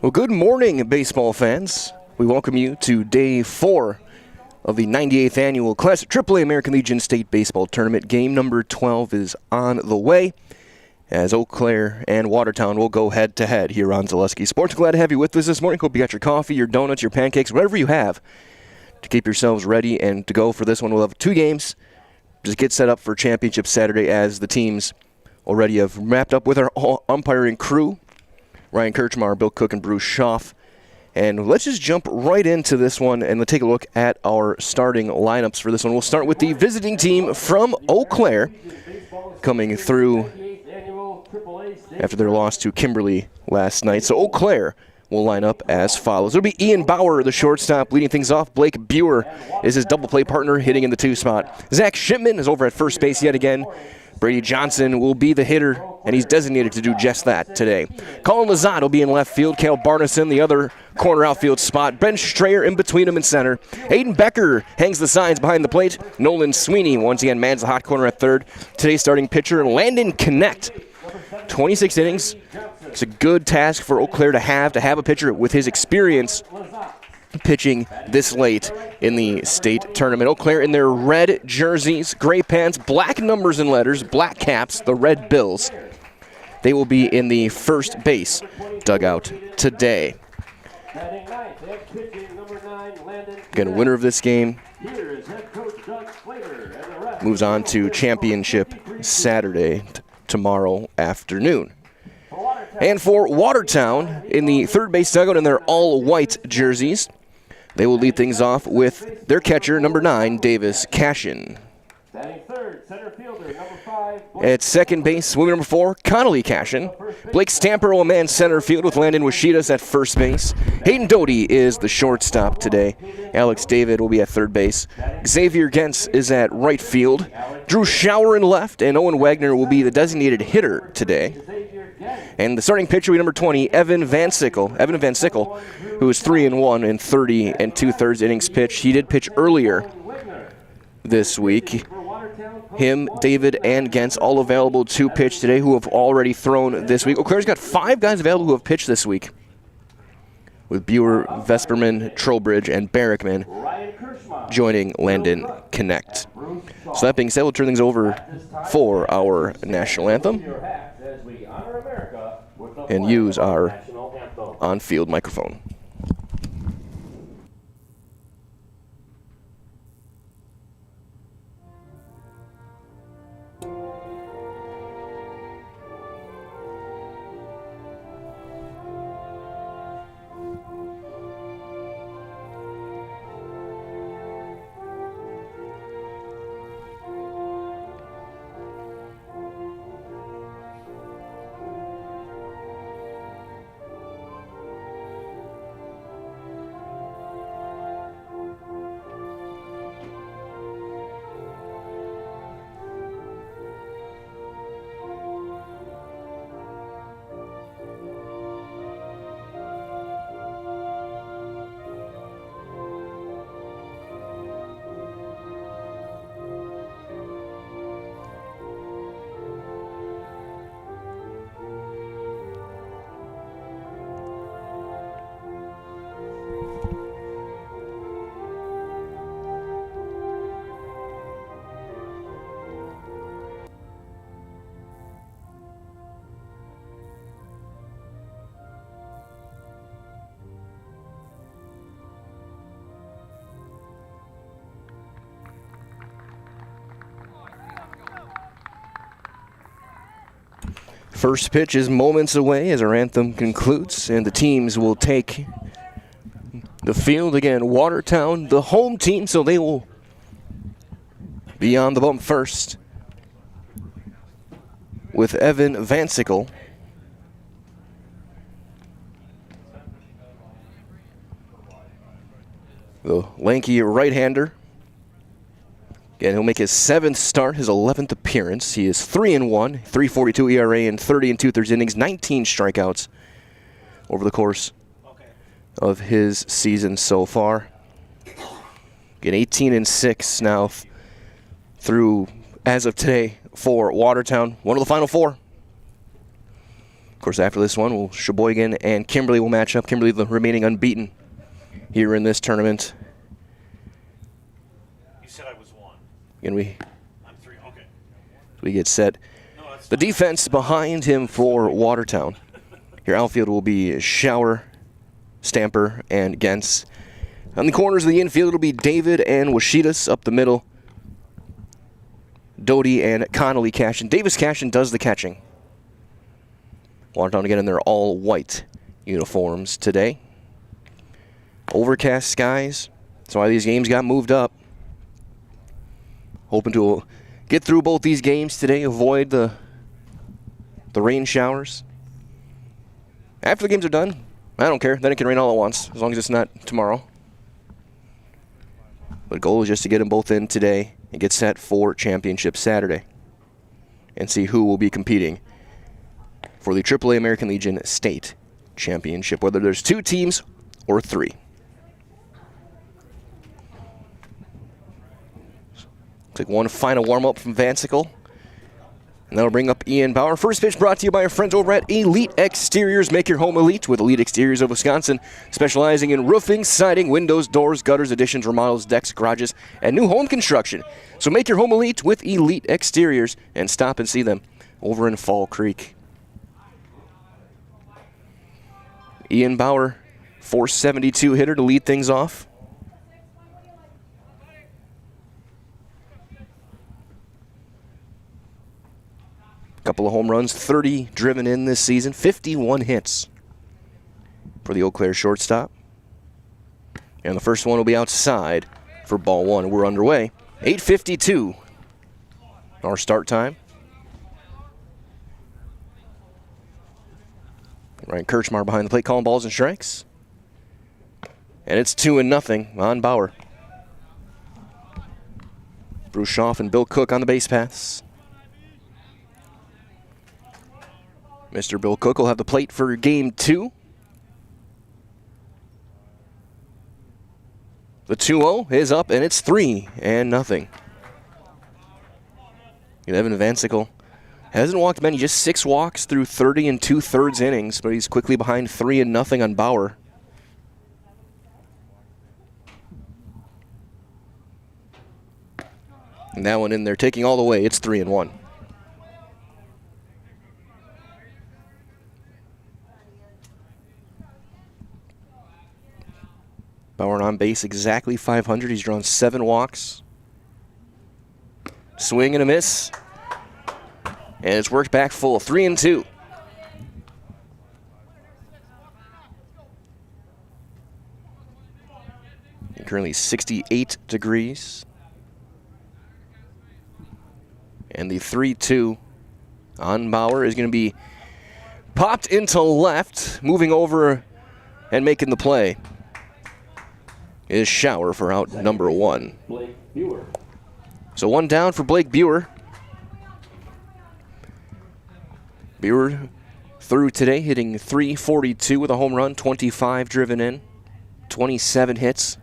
Well, good morning, baseball fans. We welcome you to Day 4 of the 98th Annual Classic AAA American Legion State Baseball Tournament. Game number 12 is on the way as Eau Claire and Watertown will go head-to-head here on Zaleski Sports. Glad to have you with us this morning. Hope you got your coffee, your donuts, your pancakes, whatever you have to keep yourselves ready and to go for this one. We'll have 2 games. Just get set up for Championship Saturday as the teams already have wrapped up with our umpiring crew. Ryan Kirchmar, Bill Cook, and Bruce Schaff. And let's just jump right into this one and let's take a look at our starting lineups for this one. We'll start with the visiting team from Eau Claire coming through after their loss to Kimberly last night. So Eau Claire will line up as follows. It'll be Ian Bauer, the shortstop, leading things off. Blake Buer is his double play partner, hitting in the 2 spot. Zach Shipman is over at first base yet again. Brady Johnson will be the hitter, and he's designated to do just that today. Colin Lazat will be in left field. Cale Barneson, the other corner outfield spot. Ben Strayer in between him in center. Aiden Becker hangs the signs behind the plate. Nolan Sweeney once again mans the hot corner at third. Today's starting pitcher, Landon Connect. 26 innings. It's a good task for Eau Claire to have a pitcher with his experience pitching this late in the state tournament. Eau Claire in their red jerseys, gray pants, black numbers and letters, black caps, the Red Bills. They will be in the first base dugout today. Again, winner of this game moves on to Championship Saturday tomorrow afternoon. And for Watertown, in the third base dugout in their all-white jerseys, they will lead things off with their catcher, number 9, Davis Cashin. At second base, swimmer number 4, Connolly Cashin. Blake Stamper will man center field with Landon Washidas at first base. Hayden Doty is the shortstop today. Alex David will be at third base. Xavier Gentz is at right field. Drew Schauer in left, and Owen Wagner will be the designated hitter today. And the starting pitcher will be number 20, Evan Van Sickle, who is 3-1 in 30 2/3 innings pitched. He did pitch earlier this week. Him, David, and Gentz all available to pitch today who have already thrown this week. Eau Claire's got 5 guys available who have pitched this week, with Buer, Vesperman, Trowbridge, and Barrickman joining Landon Connect. So that being said, we'll turn things over for our national anthem and use our on-field microphone. First pitch is moments away as our anthem concludes, and the teams will take the field again. Watertown, the home team, so they will be on the bump first with Evan Van Sickle. The lanky right-hander. Again, he'll make his 7th start, his 11th appearance. He is 3-1, 3.42 ERA in 30 2/3 innings, 19 strikeouts over the course of his season so far. Again, 18-6 now through, as of today, for Watertown. One of the final 4. Of course, after this one, Sheboygan and Kimberly will match up. Kimberly, the remaining unbeaten here in this tournament. You said I was 1. And I'm 3. Okay. we get set. No, that's The defense behind him for Watertown. Your outfield will be Schauer, Stamper, and Gens. On the corners of the infield, it'll be David and Washidas. Up the middle, Doty and Connolly Cashin. Davis Cashin does the catching. Watertown again in their all-white uniforms today. Overcast skies. That's why these games got moved up. Hoping to get through both these games today, avoid the rain showers. After the games are done, I don't care. Then it can rain all at once, as long as it's not tomorrow. But the goal is just to get them both in today and get set for Championship Saturday and see who will be competing for the AAA American Legion State Championship, whether there's 2 teams or 3. Looks like one final warm-up from Vansicle. And that'll bring up Ian Bauer. First pitch brought to you by our friends over at Elite Exteriors. Make your home elite with Elite Exteriors of Wisconsin, specializing in roofing, siding, windows, doors, gutters, additions, remodels, decks, garages, and new home construction. So make your home elite with Elite Exteriors and stop and see them over in Fall Creek. Ian Bauer, 472 hitter to lead things off. Couple of home runs, 30 driven in this season, 51 hits for the Eau Claire shortstop. And the first one will be outside for ball 1. We're underway. 8:52, our start time. Ryan Kirchmar behind the plate, calling balls and strikes. And it's 2-0 on Bauer. Bruce Schaff and Bill Cook on the base paths. Mr. Bill Cook will have the plate for game 2. The 2-0 is up, and it's 3-0. Evan Vansicle hasn't walked many, just 6 walks through 30 2/3 innings, but he's quickly behind 3-0 on Bauer. And that one in there, taking all the way, it's 3-1. Bauer on base exactly 500. He's drawn 7 walks. Swing and a miss. And it's worked back full, 3-2. Currently 68 degrees. And the 3-2 on Bauer is going to be popped into left, moving over and making the play is Schauer for out number 1. Blake Buer. So 1 down for Blake Buer. Buer through today, hitting .342 with a home run, 25 driven in, 27 hits.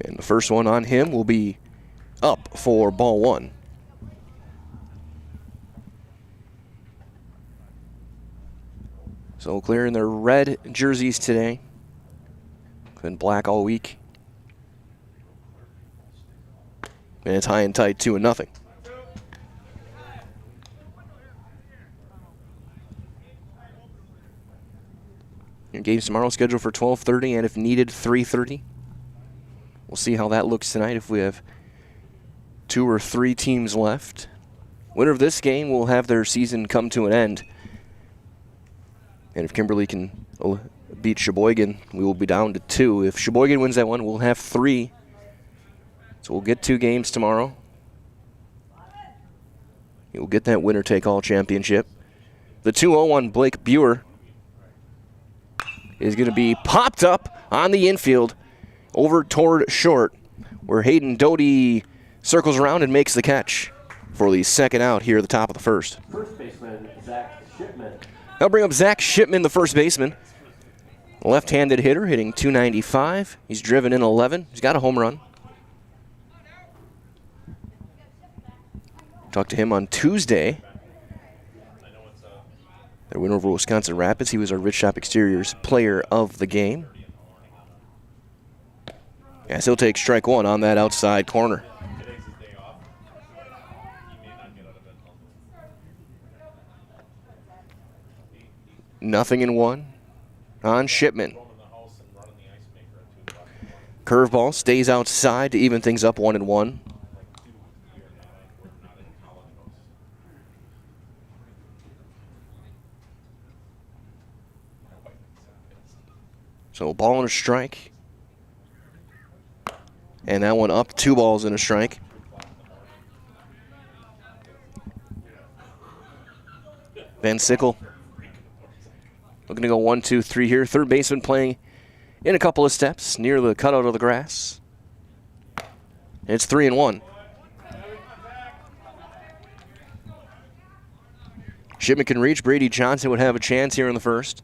And the first one on him will be up for ball 1. So clear in their red jerseys today. Been black all week. And it's high and tight, 2-0. Your game's tomorrow scheduled for 12:30, and if needed, 3:30. We'll see how that looks tonight if we have 2 or 3 teams left. Winner of this game will have their season come to an end. And if Kimberly can beat Sheboygan, we will be down to 2. If Sheboygan wins that one, we'll have 3. So we'll get 2 games tomorrow. You'll get that winner-take-all championship. The 2-0 on Blake Buer is going to be popped up on the infield over toward short, where Hayden Doty circles around and makes the catch for the second out here at the top of the first. First baseman, Zach Shipman. That'll bring up Zach Shipman, the first baseman. Left-handed hitter hitting .295. He's driven in 11. He's got a home run. Talked to him on Tuesday. Their win over Wisconsin Rapids. He was our Rich Shop Exteriors player of the game. Yes, he'll take strike one on that outside corner. Nothing in one on Shipman. Curveball stays outside to even things up 1-1. So a ball and a strike. And that one up, 2 balls and a strike. Van Sickle looking to go 1-2-3 here. Third baseman playing in a couple of steps near the cutout of the grass. It's 3-1. Shipman can reach. Brady Johnson would have a chance here in the first.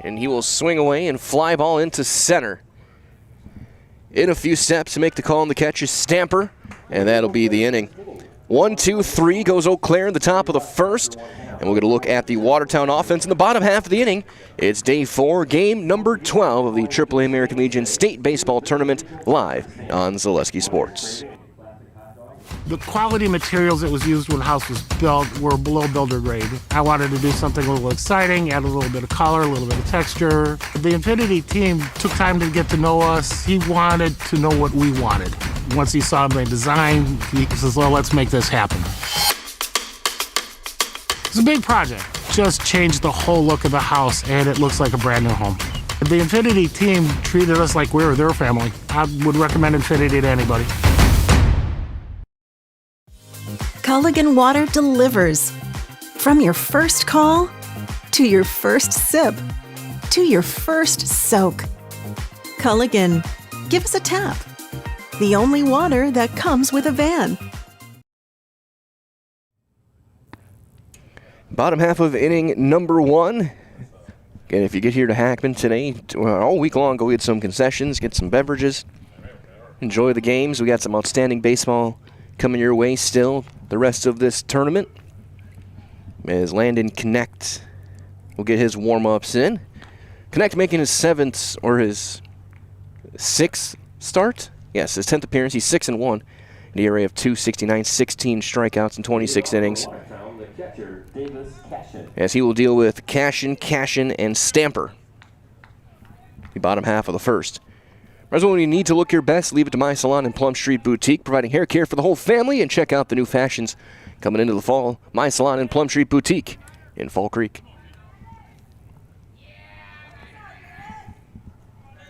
And he will swing away and fly ball into center. In a few steps to make the call on the catch is Stamper, and that'll be the inning. 1-2-3 goes Eau Claire in the top of the first. And we'll get a look at the Watertown offense in the bottom half of the inning. It's day 4, game number 12 of the AAA American Legion State Baseball Tournament, live on Zaleski Sports. The quality materials that was used when the house was built were below builder grade. I wanted to do something a little exciting, add a little bit of color, a little bit of texture. The Infinity team took time to get to know us. He wanted to know what we wanted. Once he saw my design, he says, well, let's make this happen. It's a big project. Just changed the whole look of the house, and it looks like a brand new home. The Infinity team treated us like we were their family. I would recommend Infinity to anybody. Culligan Water delivers. From your first call, to your first sip, to your first soak. Culligan, give us a tap. The only water that comes with a van. Bottom half of inning number 1. Again, if you get here to Hackman today, all week long, go get some concessions, get some beverages, enjoy the games. We got some outstanding baseball coming your way still the rest of this tournament. As Landon Connect will get his warm-ups in. Connect making his 7th or his 6th start. Yes, his 10th appearance. He's 6-1. An ERA of .269, 16 strikeouts in 26 innings. As he will deal with Cashin, and Stamper. The bottom half of the first. As well, when you need to look your best, leave it to My Salon and Plum Street Boutique, providing hair care for the whole family, and check out the new fashions coming into the fall. My Salon and Plum Street Boutique in Fall Creek.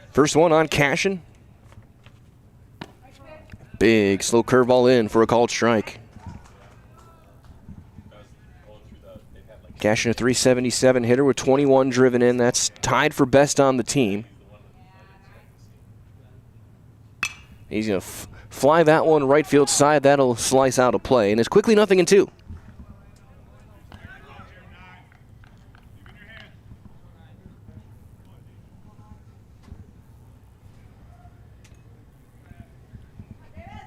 First one on Cashin. Big slow curveball in for a called strike. Cashin, a .377 hitter with 21 driven in. That's tied for best on the team. He's going to fly that one right field side. That'll slice out a play. And it's quickly 0-2.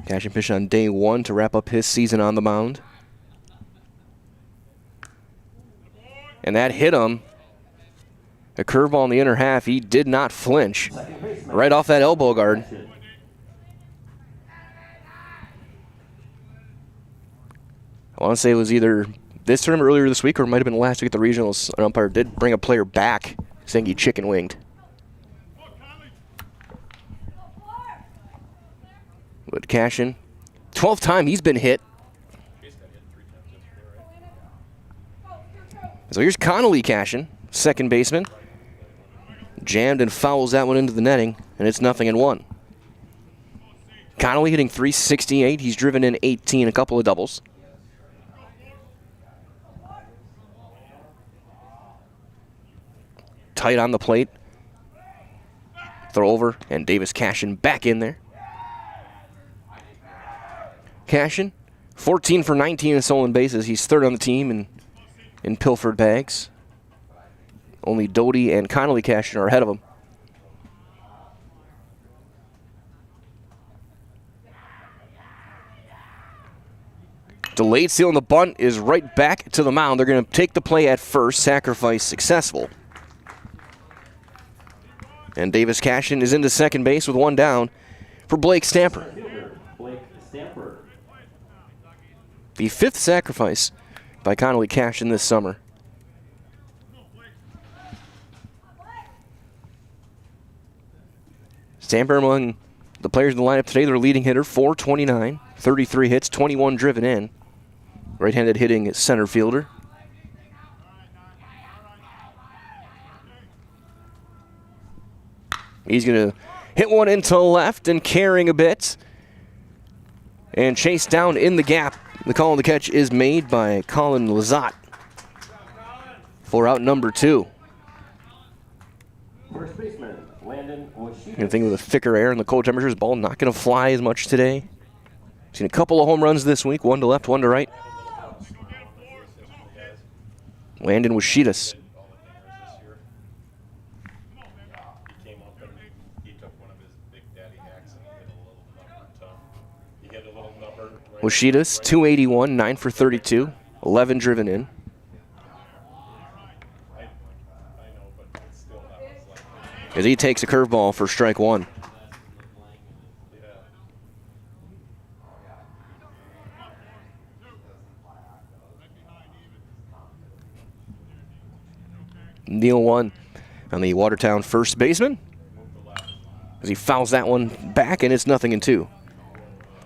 Cashin pitched on day 1 to wrap up his season on the mound. And that hit him. A curveball in the inner half. He did not flinch. Right off that elbow guard. I want to say it was either this tournament earlier this week or it might have been last week at the regionals. An umpire did bring a player back saying he chicken winged. But Cashin, 12th time he's been hit. So here's Connolly Cashin, second baseman. Jammed and fouls that one into the netting, and it's 0-1. Connolly hitting .368. He's driven in 18, a couple of doubles. Tight on the plate. Throw over, and Davis Cashin back in there. Cashin, 14 for 19 in stolen bases. He's third on the team in pilfered bags. Only Doty and Connolly Cashin are ahead of him. Delayed steal on the bunt is right back to the mound. They're going to take the play at first. Sacrifice successful. And Davis Cashin is into second base with one down for Blake Stamper. The fifth sacrifice by Connolly Cashin this summer. Stamper among the players in the lineup today, their leading hitter, .429, 33 hits, 21 driven in. Right-handed hitting center fielder. He's going to hit one into left and carrying a bit. And chased down in the gap. The call on the catch is made by Colin Lazat for out number 2. First baseman, Landon Washita. Anything with a thicker air and the cold temperatures, ball not going to fly as much today. Seen a couple of home runs this week, one to left, one to right. Landon Washitas. He came up and he took one of his big daddy hacks and he hit a little number. Washitas, 281, 9 for 32, 11 driven in. I know, but it's still not what's like. As he takes a curveball for strike one. Neal one on the Watertown first baseman as he fouls that one back, and it's 0-2.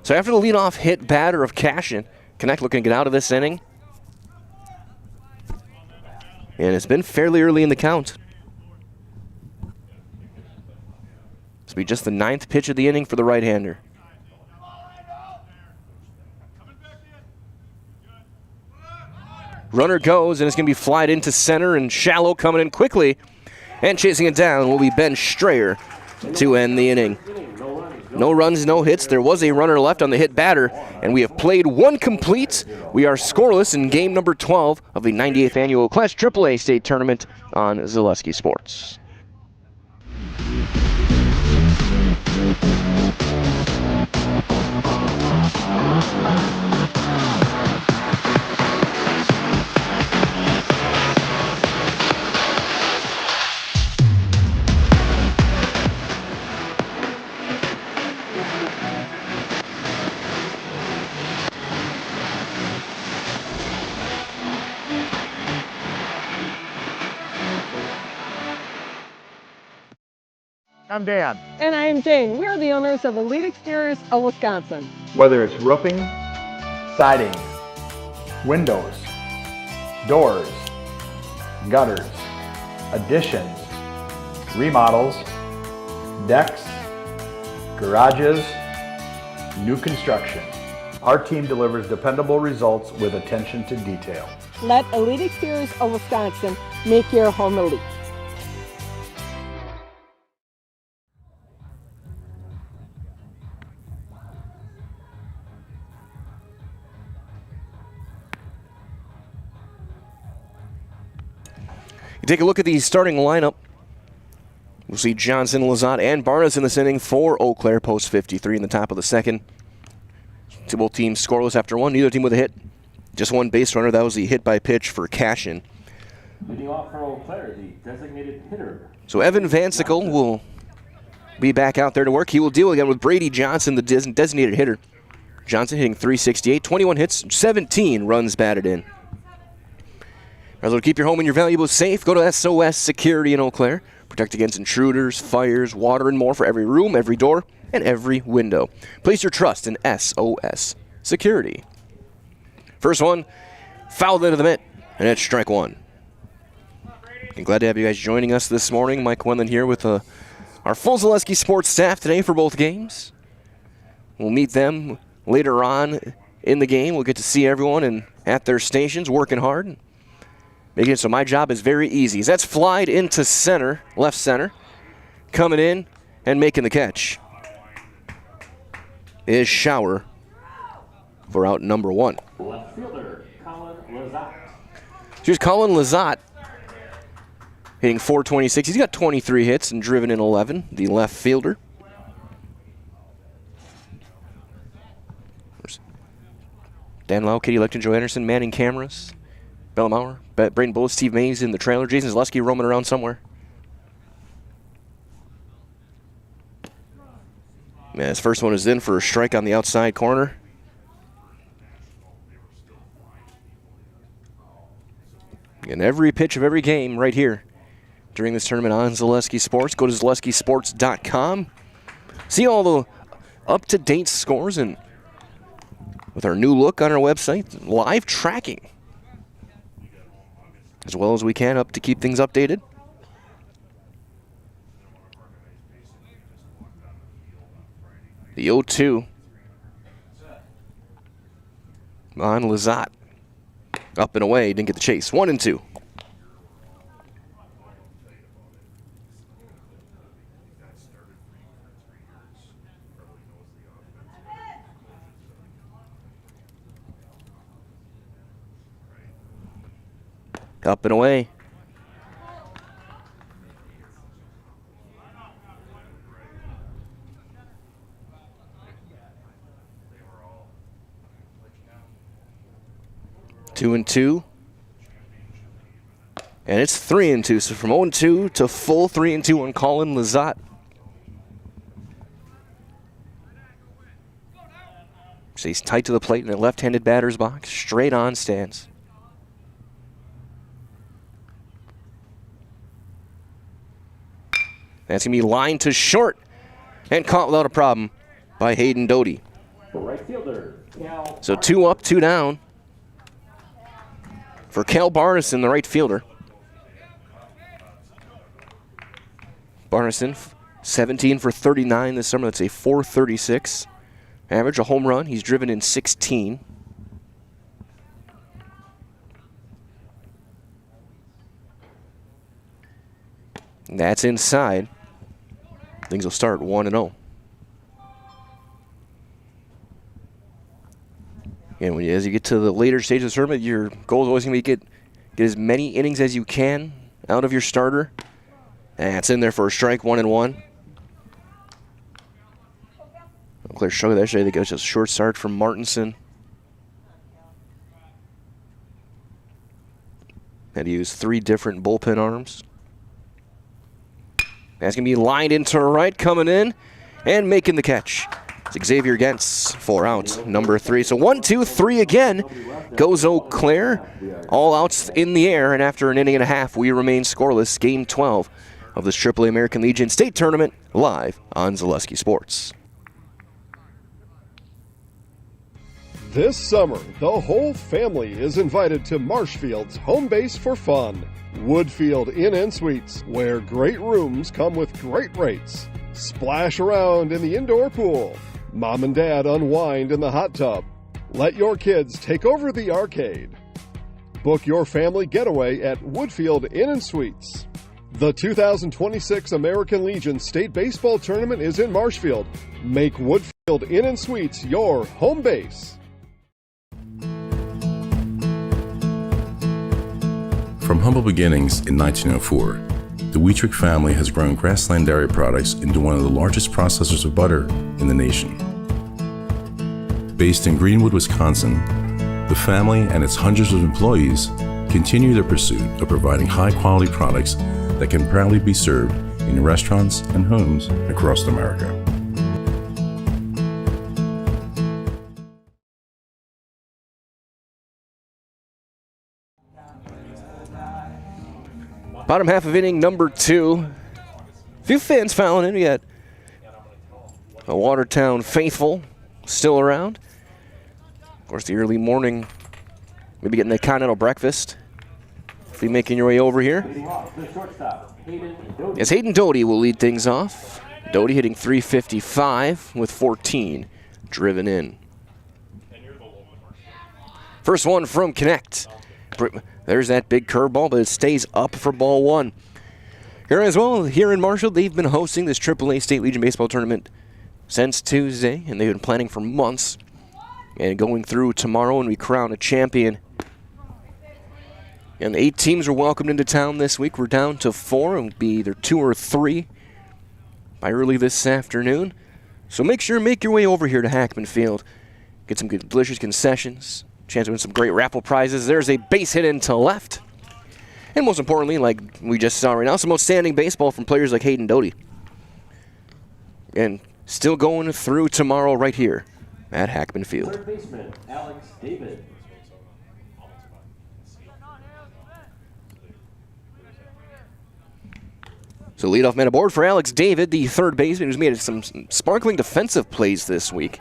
So after the leadoff hit batter of Cashin, Connect looking to get out of this inning. And it's been fairly early in the count. This will be just the 9th pitch of the inning for the right-hander. Runner goes, and it's going to be flied into center, and Shallow coming in quickly. And chasing it down will be Ben Strayer to end the inning. No runs, no hits. There was a runner left on the hit batter, and we have played one complete. We are scoreless in game number 12 of the 98th Annual Class AAA State Tournament on Zaleski Sports. I'm Dan. And I am Jane. We are the owners of Elite Exteriors of Wisconsin. Whether it's roofing, siding, windows, doors, gutters, additions, remodels, decks, garages, new construction, our team delivers dependable results with attention to detail. Let Elite Exteriors of Wisconsin make your home elite. You take a look at the starting lineup. We'll see Johnson, Lazat, and Barnes in this inning for Eau Claire, post 53 in the top of the second. Both teams scoreless after one, neither team with a hit. Just one base runner, that was the hit by pitch for Cashin. Leading off for Eau Claire, the designated hitter. So Evan Vansickle will be back out there to work. He will deal again with Brady Johnson, the designated hitter. Johnson hitting .368, 21 hits, 17 runs batted in. To keep your home and your valuables safe, go to SOS Security in Eau Claire. Protect against intruders, fires, water, and more for every room, every door, and every window. Place your trust in SOS Security. First one, fouled into the mitt, and it's strike one. I'm glad to have you guys joining us this morning. Mike Wendland here with our full Zaleski Sports staff today for both games. We'll meet them later on in the game. We'll get to see everyone and at their stations working hard. Making it so my job is very easy. As that's flied into center, left center. Coming in and making the catch is Shower for out number 1. Left fielder, Colin Lazat. Here's Colin Lazat, hitting .426. He's got 23 hits and driven in 11, the left fielder. Dan Lau, Katie Lecton, Joe Anderson, manning cameras. Bella Maurer, Braden Bullis, Steve Mays in the trailer. Jason Zaleski roaming around somewhere. Yeah, his first one is in for a strike on the outside corner. And every pitch of every game right here during this tournament on Zaleski Sports. Go to ZaleskiSports.com. See all the up-to-date scores, and with our new look on our website, live tracking as well as we can up to keep things updated. The 0-2 on Lazat. Up and away, didn't get the chase. 1-2. Up and away. Two and two. And it's 3-2. So from 0-2 to full 3-2 on Colin Lazat. Stays tight to the plate in the left-handed batter's box. Straight on stands. That's going to be lined to short and caught without a problem by Hayden Doty. Right fielder, Cal. So 2 up, 2 down for Cal Barneson, the right fielder. Barneson, 17 for 39 this summer. That's a .436 average, a home run. He's driven in 16. And that's inside. Things will start 1-0. And as you get to the later stage of the tournament, your goal is always going to be get as many innings as you can out of your starter. And it's in there for a strike, 1-1. Clear struggle there. They go to a short start from Martinson. Had to use 3 different bullpen arms. That's going to be lined into right, coming in and making the catch. It's Xavier Gentz for out number 3. So 1-2-3 again goes Eau Claire. All outs in the air, and after an inning and a half, we remain scoreless. Game 12 of this AAA American Legion State Tournament live on Zaleski Sports. This summer, the whole family is invited to Marshfield's home base for fun. Woodfield Inn & Suites, where great rooms come with great rates. Splash around in the indoor pool. Mom and Dad unwind in the hot tub. Let your kids take over the arcade. Book your family getaway at Woodfield Inn & Suites. The 2026 American Legion State Baseball Tournament is in Marshfield. Make Woodfield Inn & Suites your home base. From humble beginnings in 1904, the Wheatrick family has grown Grassland Dairy Products into one of the largest processors of butter in the nation. Based in Greenwood, Wisconsin, the family and its hundreds of employees continue their pursuit of providing high-quality products that can proudly be served in restaurants and homes across America. Bottom half of inning number 2. A few fans filing in. We got a Watertown faithful still around. Of course, the early morning, maybe getting a continental breakfast. If you're making your way over here. As Hayden Doty will lead things off. Doty hitting .355 with 14 driven in. First one from Connect. There's that big curveball, but it stays up for ball 1. Here as well, here in Marshall, they've been hosting this AAA State Legion Baseball Tournament since Tuesday, and they've been planning for months. and going through tomorrow when we crown a champion. And 8 teams are welcomed into town this week. We're down to 4. It'll be either 2 or 3 by early this afternoon. So make sure to make your way over here to Hackman Field. Get some good, delicious concessions. Chance to win some great raffle prizes. There's a base hit into left. And most importantly, like we just saw right now, some outstanding baseball from players like Hayden Doty. And still going through tomorrow right here at Hackman Field. Third baseman, Alex David. So leadoff man aboard for Alex David, the third baseman who's made some sparkling defensive plays this week.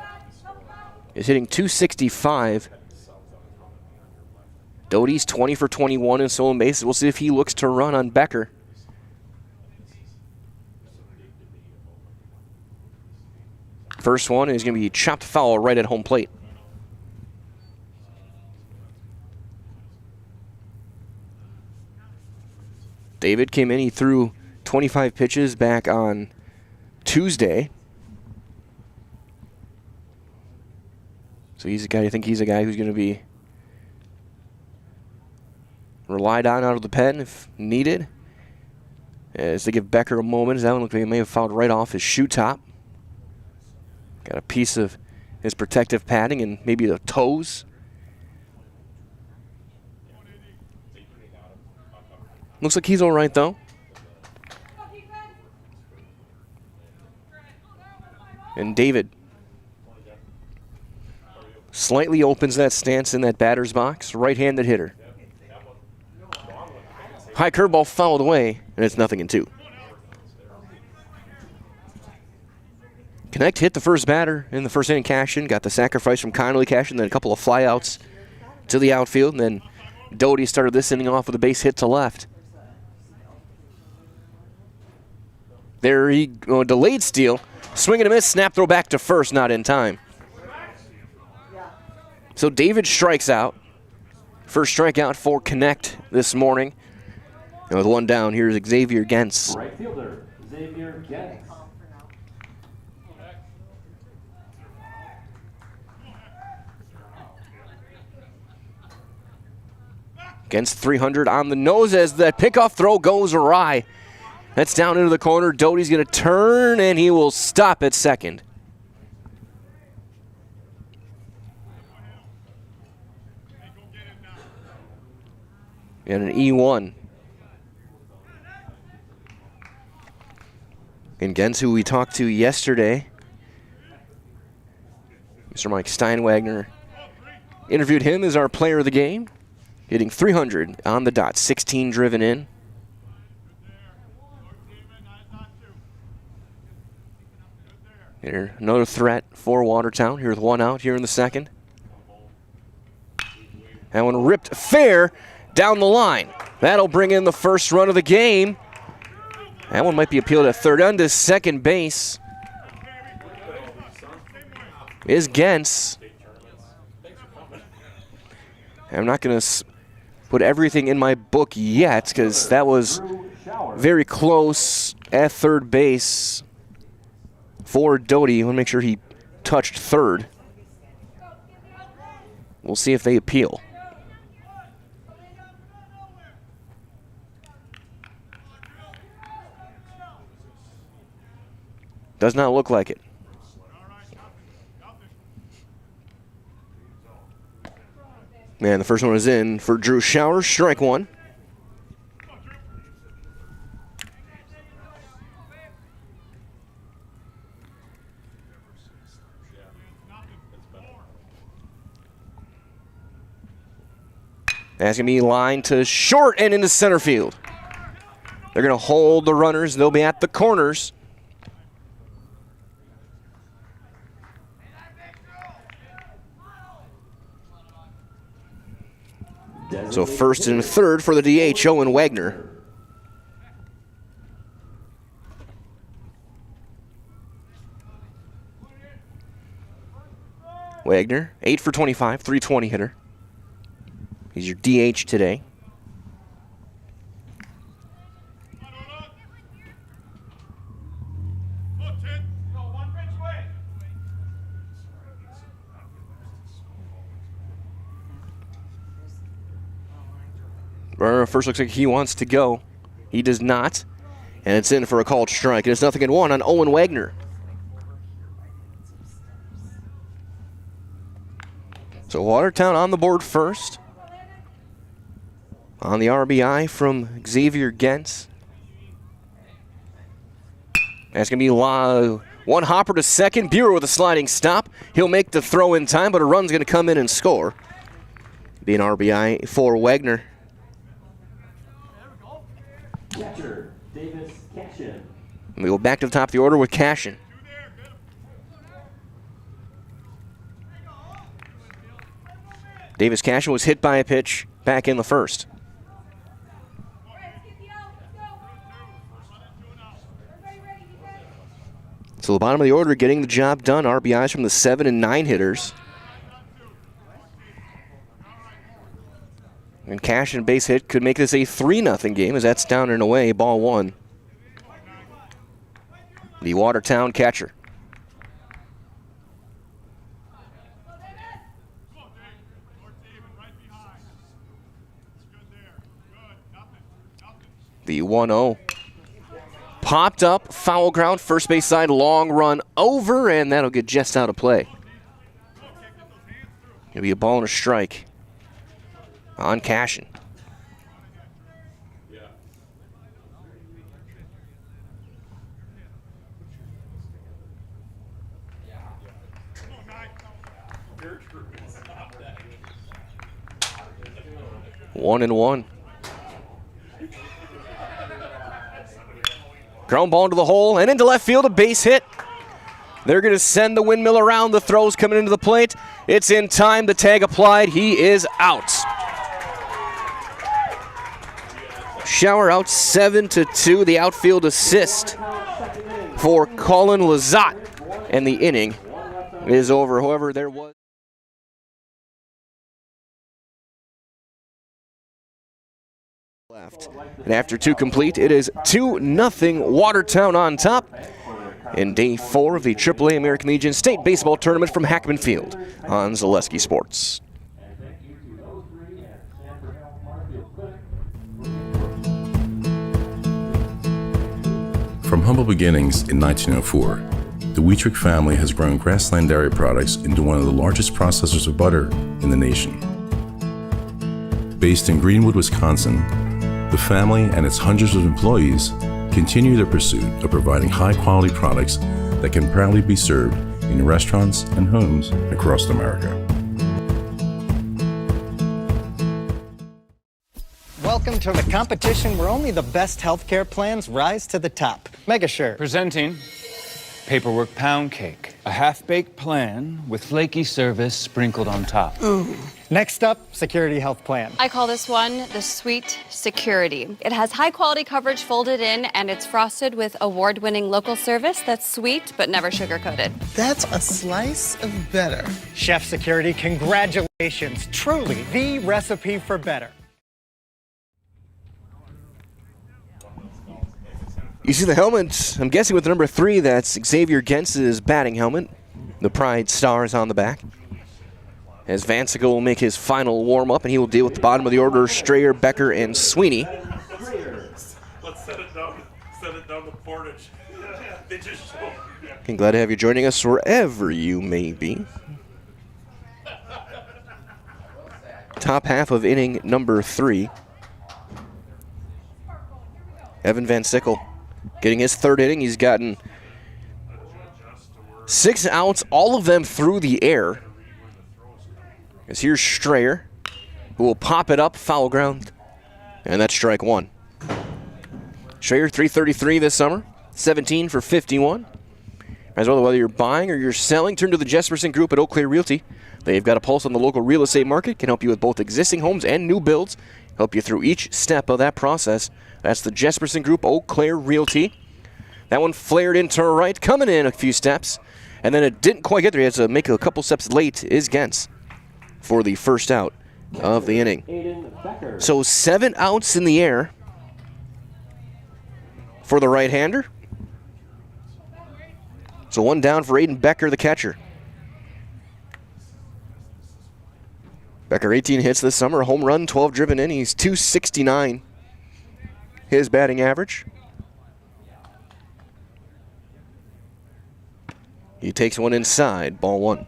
Is hitting .265. Doty's 20 for 21 in stolen bases. We'll see if he looks to run on Becker. First one is going to be chopped foul right at home plate. David came in, he threw 25 pitches back on Tuesday. So he's a guy, I think he's a guy who's going to be relied on out of the pen if needed. As they give Becker a moment, as that one looked like he may have fouled right off his shoe top. Got a piece of his protective padding and maybe the toes. Looks like he's all right, though. And David slightly opens that stance in that batter's box. Right-handed hitter. High curveball fouled away, and it's 0-2. Connect hit the first batter in the first inning, Cashin. Got the sacrifice from Connolly, Cashin, then a couple of flyouts to the outfield. And then Doty started this inning off with a base hit to left. There he delayed steal. Swing and a miss, snap throw back to first, not in time. So David strikes out. First strikeout for Connect this morning. And with one down, here's Xavier Gens. Right fielder, Xavier Gens. Against 300 on the nose as that pickoff throw goes awry. That's down into the corner. Doty's going to turn, and he will stop at second. And an E1. And Gens, who we talked to yesterday, Mr. Mike Steinwagner, interviewed him as our player of the game. Hitting 300 on the dot, 16 driven in. Here, another threat for Watertown. Here with one out here in the second. That one ripped fair down the line. That'll bring in the first run of the game. That one might be appealed at third. On to second base is Gens. I'm not going to put everything in my book yet because that was very close at third base for Doty. I want to make sure he touched third. We'll see if they appeal. Does not look like it. Man, the first one is in for Drew Showers, strike one. That's going to be line to short and into center field. They're going to hold the runners. They'll be at the corners. So first and third for the DH, Owen Wagner. Wagner, 8 for 25, 320 hitter. He's your DH today. First looks like he wants to go. He does not. And it's in for a called strike. And it's 0-1 on Owen Wagner. So Watertown on the board first. On the RBI from Xavier Gens. That's going to be one hopper to second. Bureau with a sliding stop. He'll make the throw in time, but a run's going to come in and score. Be an RBI for Wagner. Catcher, Davis Cashin. We go back to the top of the order with Cashin. Davis Cashin was hit by a pitch back in the first. So the bottom of the order getting the job done. RBIs from the 7 and 9 hitters. And Cashin base hit could make this a 3-0 game as that's down and away, ball 1. The Watertown catcher. The 1-0. Popped up, foul ground, first base side, long run over, and that'll get just out of play. It'll be a ball and a strike on Cashin. One and one. Ground ball into the hole and into left field, a base hit. They're going to send the windmill around. The throw's coming into the plate. It's in time. The tag applied. He is out. Shower out 7-2. The outfield assist for Colin Lazat. And the inning is over. However, there was left. And after 2 complete, it is 2-0 Watertown on top in day 4 of the AAA American Legion State Baseball Tournament from Hackman Field on Zaleski Sports. From humble beginnings in 1904, the Wheatrick family has grown Grassland Dairy Products into one of the largest processors of butter in the nation. Based in Greenwood, Wisconsin, the family and its hundreds of employees continue their pursuit of providing high-quality products that can proudly be served in restaurants and homes across America. Welcome to the competition where only the best healthcare plans rise to the top. Megasure. Presenting Paperwork Pound Cake, a half-baked plan with flaky service sprinkled on top. Ooh. Next up, Security Health Plan. I call this one the Sweet Security. It has high-quality coverage folded in, and it's frosted with award-winning local service that's sweet but never sugar-coated. That's a slice of better. Chef Security, congratulations. Truly the recipe for better. You see the helmet, I'm guessing with the number 3, that's Xavier Gens' batting helmet. The Pride Stars on the back. As Vansickle will make his final warm-up, and he will deal with the bottom of the order, Strayer, Becker, and Sweeney. Let's set it down to Portage. They just show. I'm glad to have you joining us wherever you may be. Top half of inning number 3. Evan Vansickle getting his 3rd inning. He's gotten 6 outs, all of them through the air. As here's Strayer, who will pop it up, foul ground, and that's strike 1. Strayer, 333 this summer, 17 for 51. As well, whether you're buying or you're selling, turn to the Jesperson Group at Eau Claire Realty. They've got a pulse on the local real estate market, can help you with both existing homes and new builds, help you through each step of that process. That's the Jesperson Group, Eau Claire Realty. That one flared into right, coming in a few steps, and then it didn't quite get there. He has to make a couple steps late, is Gens, for the first out of the inning. So 7 outs in the air for the right-hander. So 1 down for Aiden Becker, the catcher. Becker 18 hits this summer, home run, 12 driven in. He's .269. His batting average. He takes one inside, ball one.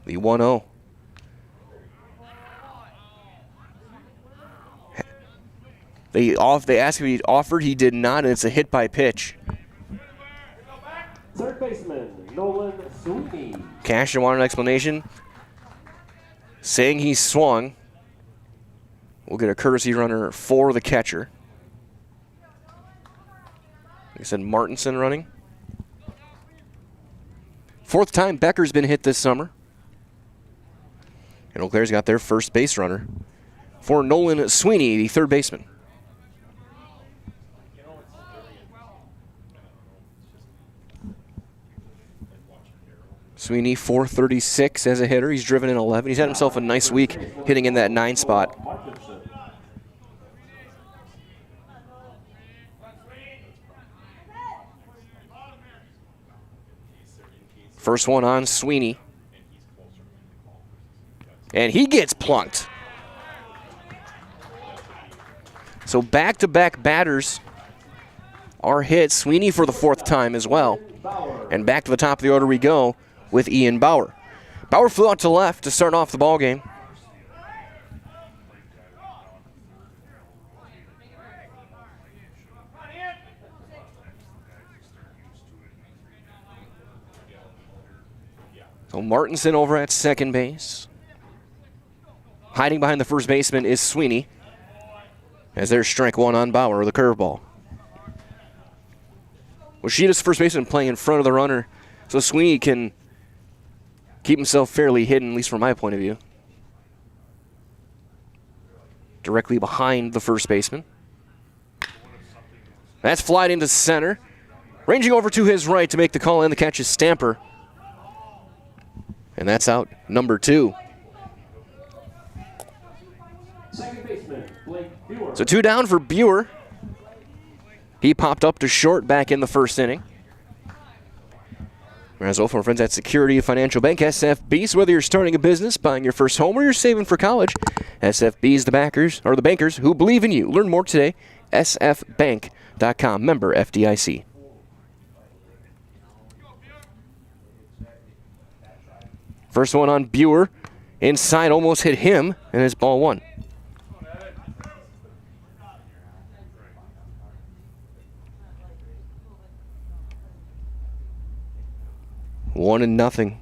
The 1-0. They asked if he offered, he did not, and it's a hit by pitch. Third baseman, Nolan Sweeney. Cashton wanted an explanation, saying he swung. We'll get a courtesy runner for the catcher. He said Martinson running. Fourth time Becker's been hit this summer. And Eau Claire's got their first base runner for Nolan Sweeney, the third baseman. Sweeney, 436 as a hitter. He's driven in 11. He's had himself a nice week hitting in that 9 spot. First one on Sweeney. And he gets plunked. So back-to-back batters are hit. Sweeney for the fourth time as well. And back to the top of the order we go with Ian Bauer. Bauer flew out to left to start off the ball game. So Martinson over at second base. Hiding behind the first baseman is Sweeney, as there's strike one on Bauer, the curveball. Washida's first baseman playing in front of the runner, so Sweeney can keep himself fairly hidden, at least from my point of view. Directly behind the first baseman. That's flied into center. Ranging over to his right to make the call, and the catch is Stamper. And that's out number 2. Second baseman, Blake Buer. So 2 down for Buer. He popped up to short back in the first inning. As well, from our friends at Security Financial Bank, SFB. So whether you're starting a business, buying your first home, or you're saving for college, SFB is the bankers who believe in you. Learn more today. sfbank.com. Member FDIC. First one on Buer. Inside, almost hit him, and it's ball 1. One and nothing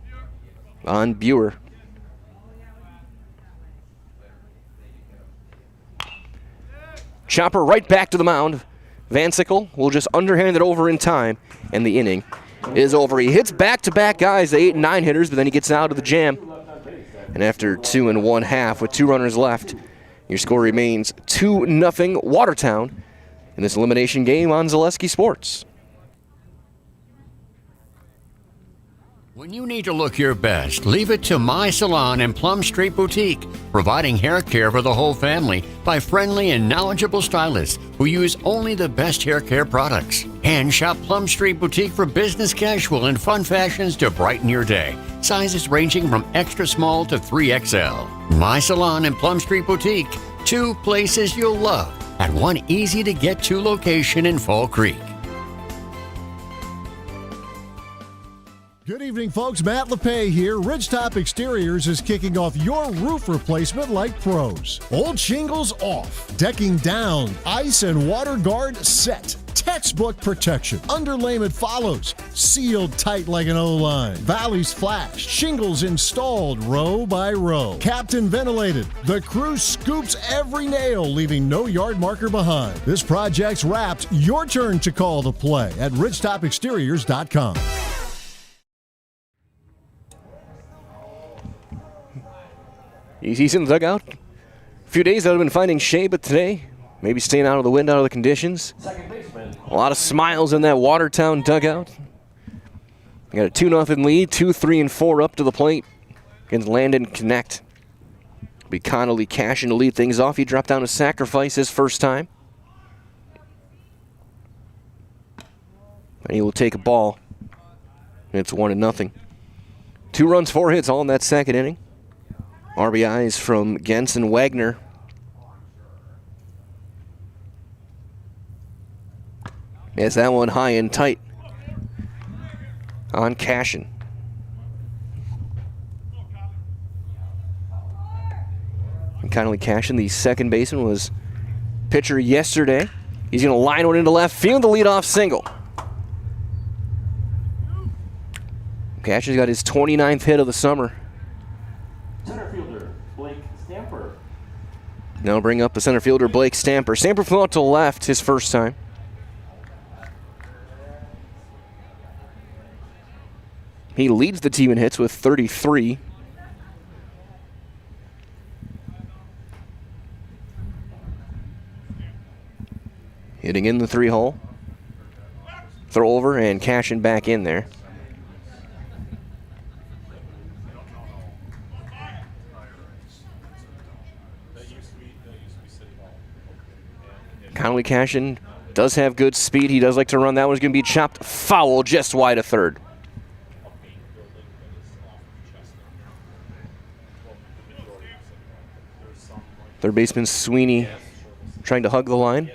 on Buer. Chopper right back to the mound. Van Sickle will just underhand it over in time, and the inning is over. He hits back-to-back guys, the 8 and 9 hitters, but then he gets out of the jam. And after 2 1/2 with 2 runners left, your score remains 2-0 Watertown in this elimination game on Zaleski Sports. When you need to look your best, leave it to My Salon and Plum Street Boutique, providing hair care for the whole family by friendly and knowledgeable stylists who use only the best hair care products. And shop Plum Street Boutique for business casual and fun fashions to brighten your day. Sizes ranging from extra small to 3XL. My Salon and Plum Street Boutique, 2 places you'll love at one easy-to-get-to location in Fall Creek. Good evening, folks. Matt LePay here. Ridgetop Exteriors is kicking off your roof replacement like pros. Old shingles off, decking down, ice and water guard set. Textbook protection. Underlayment follows. Sealed tight like an O-line. Valleys flashed. Shingles installed row by row. Captain ventilated. The crew scoops every nail, leaving no yard marker behind. This project's wrapped. Your turn to call the play at ridgetopexteriors.com. He's in the dugout. A few days I would have been finding shade, but today, maybe staying out of the wind, out of the conditions. A lot of smiles in that Watertown dugout. We got a 2-0 lead, 2, 3, and 4 up to the plate against Landon Connect. Be Connolly Cashin to lead things off. He dropped down to sacrifice his first time. And he will take a ball. It's 1-0. 2 runs, 4 hits, all in that second inning. RBIs from Gens and Wagner. As that one high and tight on Cashin. And Connolly Cashin, the second baseman, was pitcher yesterday. He's going to line one into left field, the leadoff single. Cashin's got his 29th hit of the summer. Center fielder, Blake Stamper. Now bring up the center fielder, Blake Stamper. Stamper flew out to left his first time. He leads the team in hits with 33. Hitting in the 3-hole. Throw over and Cashin back in there. Connolly Cashin does have good speed. He does like to run. That one's going to be chopped foul just wide of third. Third baseman Sweeney trying to hug the line.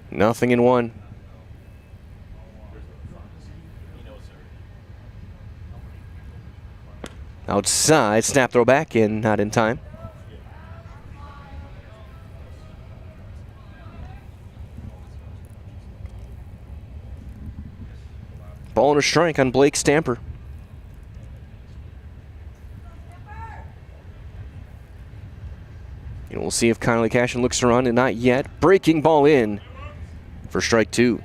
Nothing in one. Outside, snap throw back in, not in time. Ball and a strike on Blake Stamper. And we'll see if Connolly Cashin looks to run, and not yet. Breaking ball in for strike 2.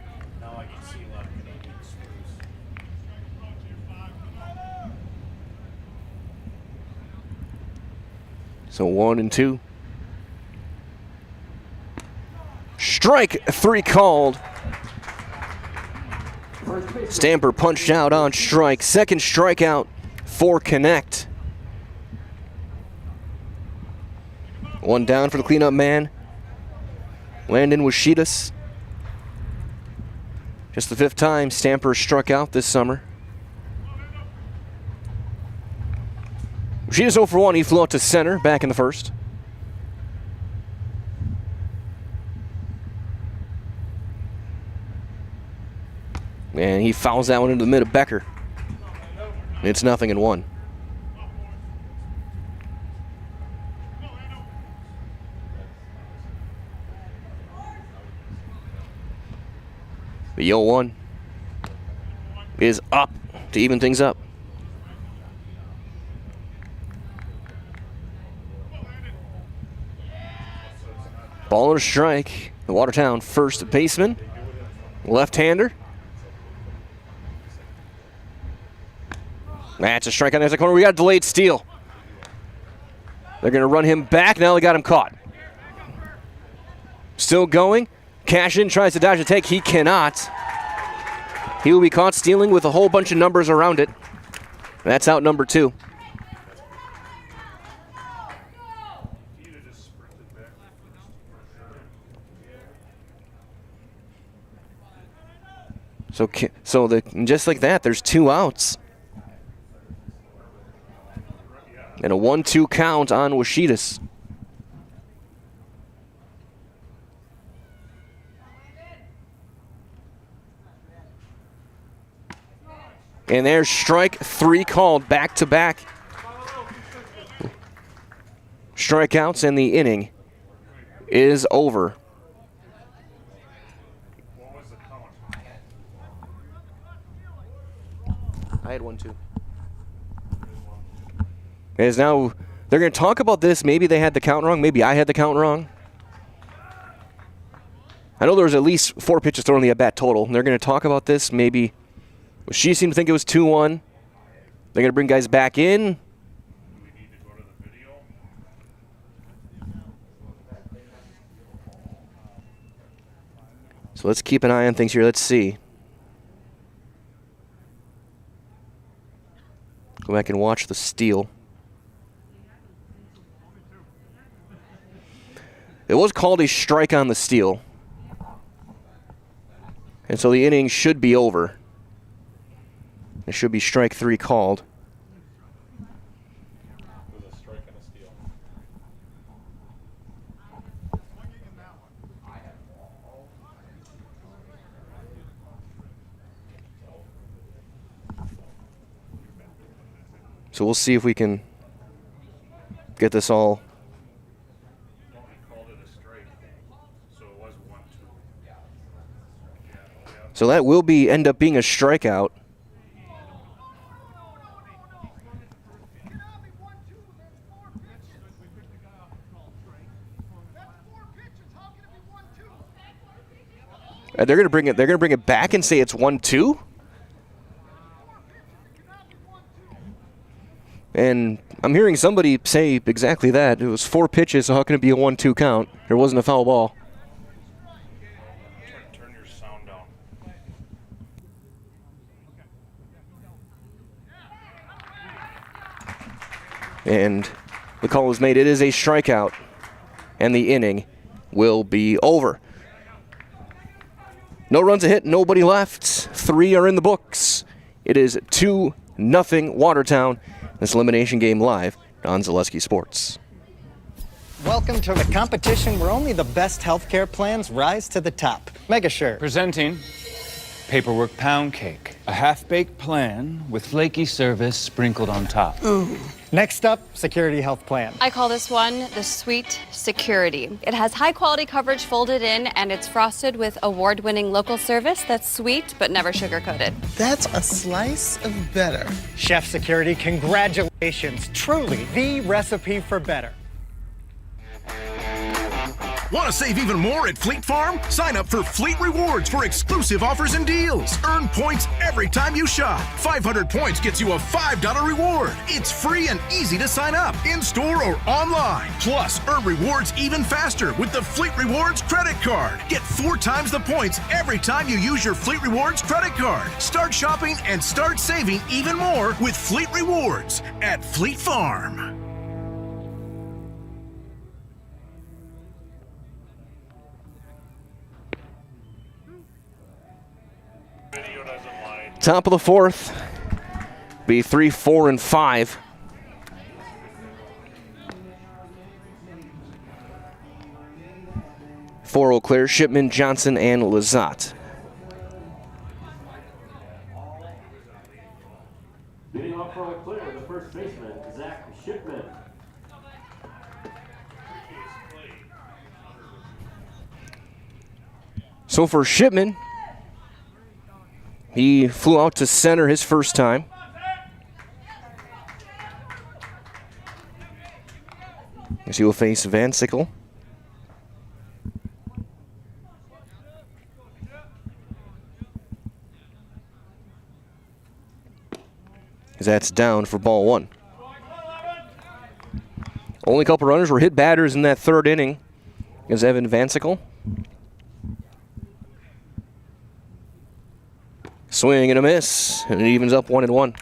So 1 and 2. Strike 3 called. Stamper punched out on strike. Second strikeout for Connect. 1 down for the cleanup man. Landon Washidas. Just the 5th time Stamper struck out this summer. Washidas 0 for 1. He flew out to center back in the first. And he fouls that one into the mid of Becker. It's 0-1. The 0-1 is up to even things up. Ball and a strike. The Watertown first baseman. Left-hander. That's a strike on the other corner. We got a delayed steal. They're going to run him back. Now they got him caught. Still going. Cashin tries to dodge a take. He cannot. He will be caught stealing with a whole bunch of numbers around it. That's out number 2. So just like that, there's 2 outs. And a 1-2 count on Washidas. And there's strike 3 called back-to-back. Strikeouts, and the inning is over. I had 1-2. As now they're going to talk about this. Maybe they had the count wrong. Maybe I had the count wrong. I know there was at least 4 pitches thrown in the at-bat total. They're going to talk about this. Maybe she seemed to think it was 2-1. They're going to bring guys back in. So let's keep an eye on things here. Let's see. Go back and watch the steal. was called a strike on the steal. And so the inning should be over. There should be strike 3 called. It was a strike and a steal. So we'll see if we can get this all. Called it a strike, so it was 1-2. So that will end up being a strikeout. They're going to bring it. They're going to bring it back and say it's 1-2. And I'm hearing somebody say exactly that. It was 4 pitches, so how can it be a 1-2 count? There wasn't a foul ball. Turn your sound down. And the call was made. It is a strikeout, and the inning will be over. No runs a hit, nobody left. 3 are in the books. It is 2-0 Watertown. This elimination game live on Zaleski Sports. Welcome to the competition where only the best healthcare plans rise to the top. Megasure. Presenting Paperwork Pound Cake, a half-baked plan with flaky service sprinkled on top. Ooh. Next up, Security Health Plan. I call this one the Sweet Security. It has high-quality coverage folded in, and it's frosted with award-winning local service that's sweet but never sugar-coated. That's a slice of better. Chef Security, congratulations. Truly the recipe for better. Want to save even more at Fleet Farm? Sign up for Fleet Rewards for exclusive offers and deals. Earn points every time you shop. 500 points gets you a $5 reward. It's free and easy to sign up, in-store or online. Plus, earn rewards even faster with the Fleet Rewards credit card. Get 4 times the points every time you use your Fleet Rewards credit card. Start shopping and start saving even more with Fleet Rewards at Fleet Farm. Top of the 4th. Be 3, 4, and 5. Four will clear. Shipman, Johnson, and Lazat. Getting off for a clear, the first baseman, Zach Shipman. So for Shipman, he flew out to center his first time. As he will face Van Sickle. As that's down for ball 1. Only a couple runners were hit batters in that 3rd inning as Evan Van Sickle. Swing and a miss, and it evens up 1-1.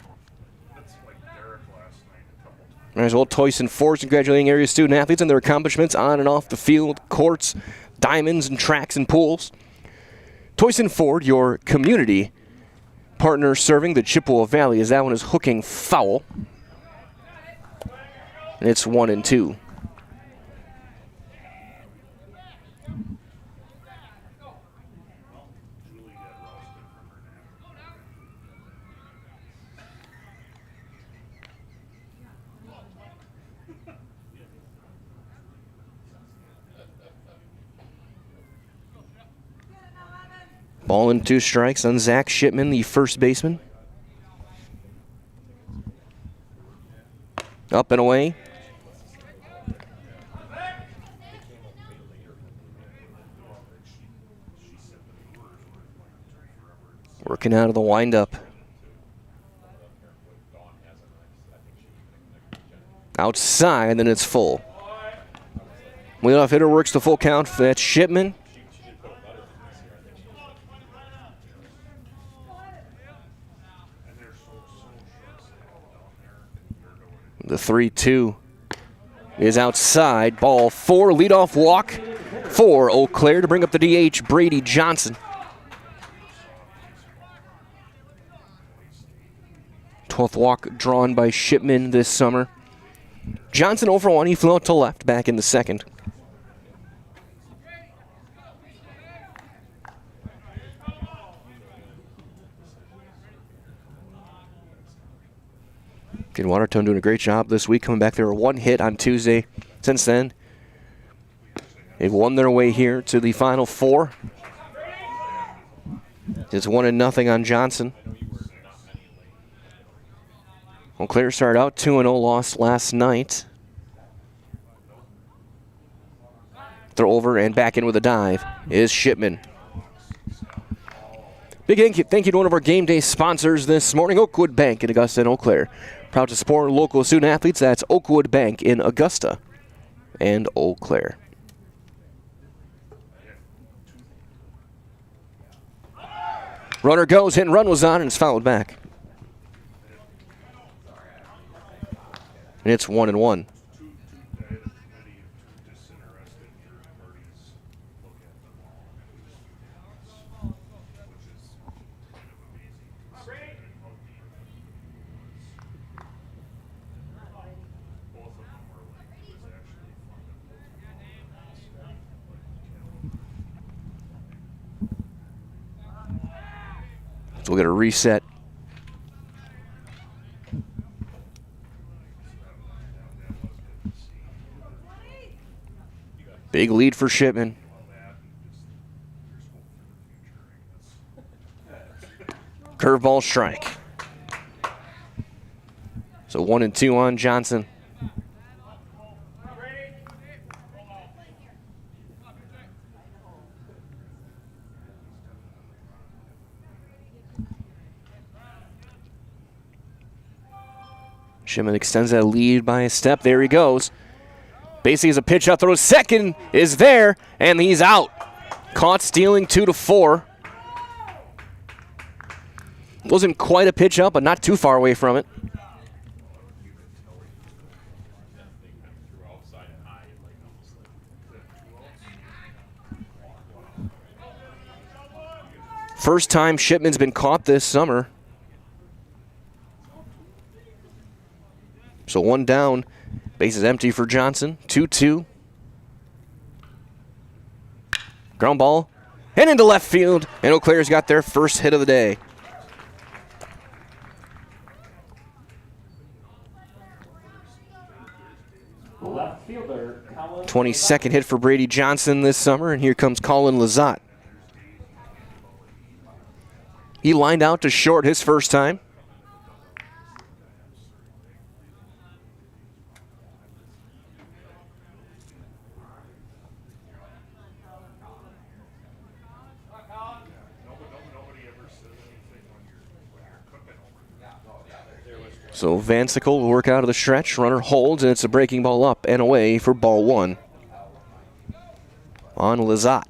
As well, Toyson Ford's congratulating area student athletes on their accomplishments on and off the field, courts, diamonds, and tracks and pools. Toyson Ford, your community partner serving the Chippewa Valley, as that one is hooking foul. And it's 1-2. Ball and 2 strikes on Zach Shipman, the first baseman. Up and away. Working out of the windup. Outside, and then it's full. Leadoff hitter works the full count. That's Shipman. The 3-2 is outside. Ball 4, leadoff walk for Eau Claire to bring up the DH, Brady Johnson. 12th walk drawn by Shipman this summer. Johnson 0 for 1. He flew out to left back in the second. Again, Watertown doing a great job this week, coming back. They were 1 hit on Tuesday. Since then, they've won their way here to the Final Four. It's 1-0 on Johnson. Eau Claire started out 2-0, lost last night. Throw over and back in with a dive is Shipman. Big thank you to one of our game day sponsors this morning, Oakwood Bank in Augusta and Eau Claire. Proud to support local student athletes. That's Oakwood Bank in Augusta and Eau Claire. Runner goes, hit and run was on, and it's fouled back. And it's 1-1. So we'll get a reset. Big lead for Shipman. Curveball strike. So 1-2 on Johnson. Shipman extends that lead by a step. There he goes. Basically, as a pitch out, throws second is there, and he's out. Caught stealing 2-4. Wasn't quite a pitch up, but not too far away from it. First time Shipman's been caught this summer. So 1 down, base is empty for Johnson, 2-2. Ground ball, and into left field, and Eau Claire's got their first hit of the day. Left fielder, 22nd hit for Brady Johnson this summer, and here comes Colin Lazat. He lined out to short his first time. So Vansicle will work out of the stretch. Runner holds, and it's a breaking ball up and away for ball 1 on Lazat.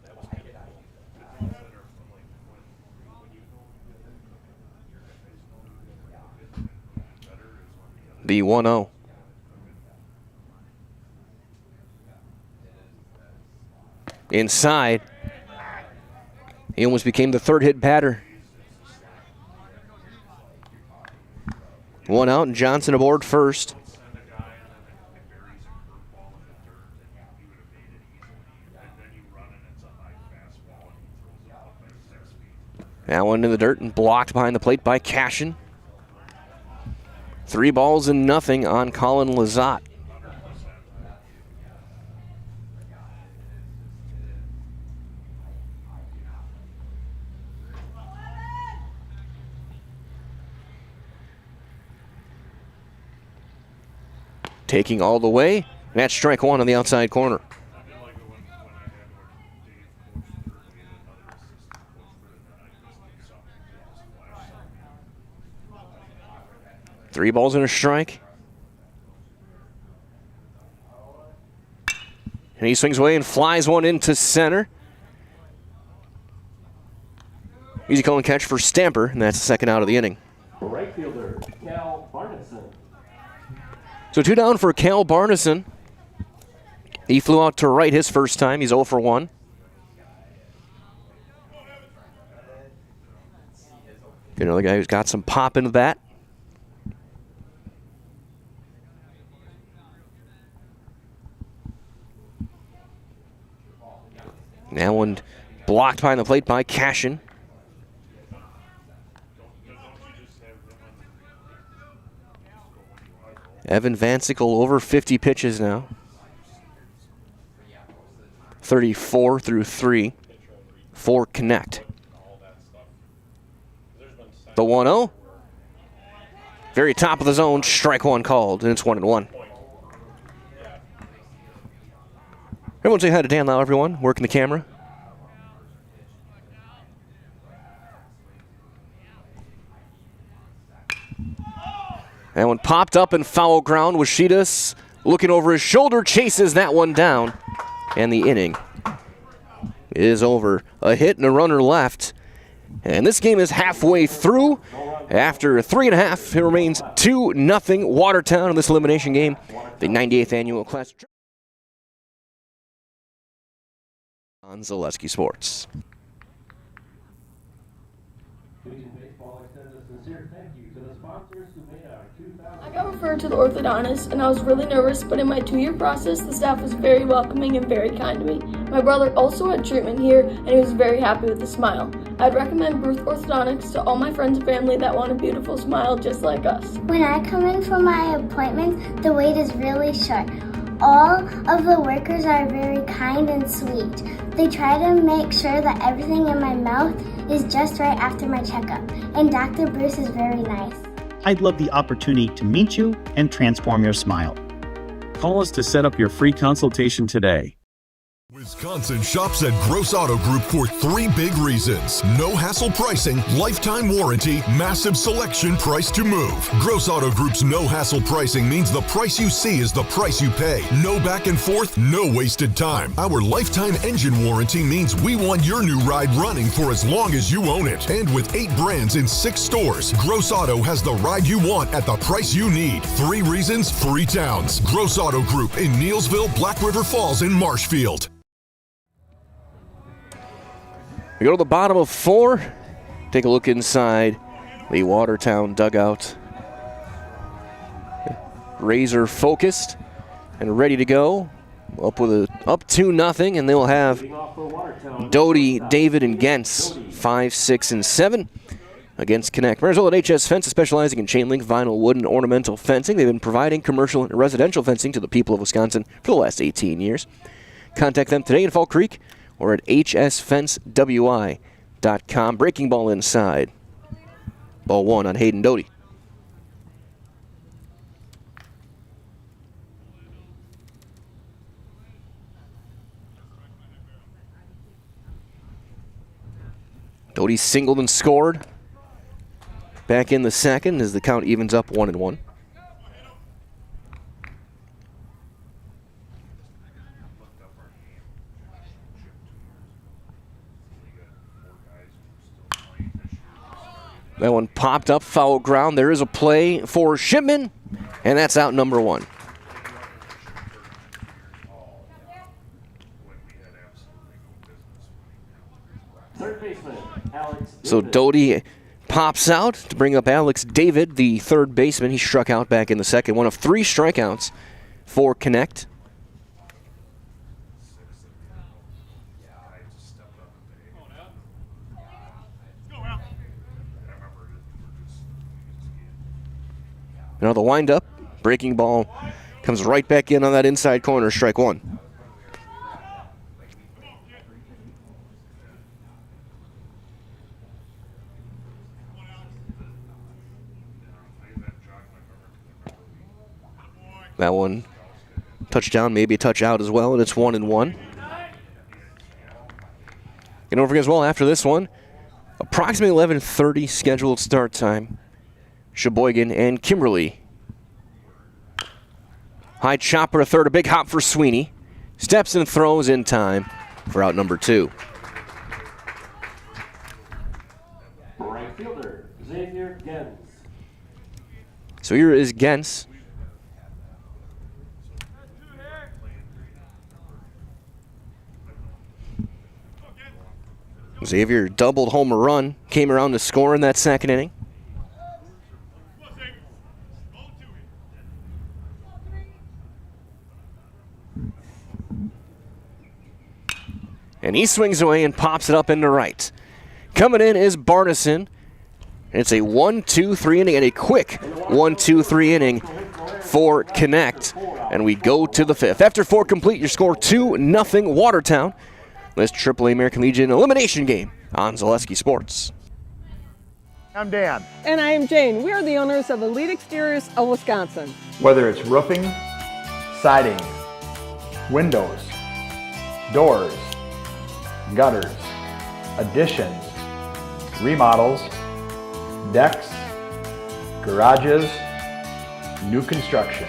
The 1-0. Inside. He almost became the third hit batter. 1 out, and Johnson aboard first. That one in the dirt and blocked behind the plate by Cashin. 3-0 on Colin Lazat. Taking all the way, and that's strike 1 on the outside corner. Three balls and a strike. And he swings away and flies one into center. Easy call and catch for Stamper, and that's the second out of the inning. right fielder, Cal Barneson. So 2 down for Cal Barneson. He flew out to right his first time. He's 0 for 1. Another guy who's got some pop in the bat. That one blocked behind the plate by Cashin. Evan Vansickle over 50 pitches now. 34 through 3 for Connect. The 1-0. Very top of the zone, strike one called, and it's 1-1. Everyone say hi to Dan Lau, everyone. Working the camera. That one popped up in foul ground. Washidas looking over his shoulder, chases that one down. And the inning is over. A hit and a runner left. And this game is halfway through. After 3.5, it remains 2-0 Watertown in this elimination game. The 98th annual Class on Zaleski Sports. I got referred to the orthodontist and I was really nervous, but in my 2-year process, the staff was very welcoming and very kind to me. My brother also had treatment here and he was very happy with the smile. I'd recommend Bruce Orthodontics to all my friends and family that want a beautiful smile just like us. When I come in for my appointment, the wait is really short. All of the workers are very kind and sweet. They try to make sure that everything in my mouth is just right after my checkup, and Dr. Bruce is very nice. I'd love the opportunity to meet you and transform your smile. Call us to set up your free consultation today. Wisconsin shops at Gross Auto Group for 3 big reasons. No hassle pricing, lifetime warranty, massive selection, price to move. Gross Auto Group's no hassle pricing means the price you see is the price you pay. No back and forth, no wasted time. Our lifetime engine warranty means we want your new ride running for as long as you own it. And with 8 brands in 6 stores, Gross Auto has the ride you want at the price you need. 3 reasons, 3 towns. Gross Auto Group in Neelsville, Black River Falls, and Marshfield. We go to the bottom of 4. Take a look inside the Watertown dugout. Razor focused and ready to go. Up 2-0, and they'll have Doty, David, and Gens 5, 6, and 7 against Connect. Marisol at HS Fence is specializing in chain link, vinyl, wood, and ornamental fencing. They've been providing commercial and residential fencing to the people of Wisconsin for the last 18 years. Contact them today in Fall Creek or at hsfencewi.com. Breaking ball inside. Ball 1 on Hayden Doty. Doty singled and scored. Back in the second as the count evens up 1-1. That one popped up, foul ground. There is a play for Shipman, and that's out number 1. Third baseman, Alex. So Doty pops out to bring up Alex David, the third baseman. He struck out back in the second. One of 3 strikeouts for Connect. Now the windup, breaking ball comes right back in on that inside corner, strike 1. That one, touchdown, maybe a touch out as well, and it's 1-1. And don't forget as well, after this one, approximately 11:30 scheduled start time. Sheboygan and Kimberly. High chopper to third, a big hop for Sweeney. Steps and throws in time for out number 2. Right fielder, Xavier Gens. So here is Gens. Xavier doubled home a run, came around to score in that second inning. And he swings away and pops it up into right. Coming in is Barneson. It's a 1-2-3 inning and a quick 1-2-3 inning for Connect. And we go to the fifth. After 4 complete, your score 2-0 Watertown. This AAA American Legion elimination game on Zaleski Sports. I'm Dan. And I am Jane. We are the owners of Elite Exteriors of Wisconsin. Whether it's roofing, siding, windows, doors, gutters, additions, remodels, decks, garages, new construction.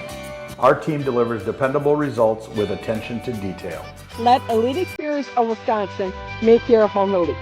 Our team delivers dependable results with attention to detail. Let Elite Exteriors of Wisconsin make your home elite.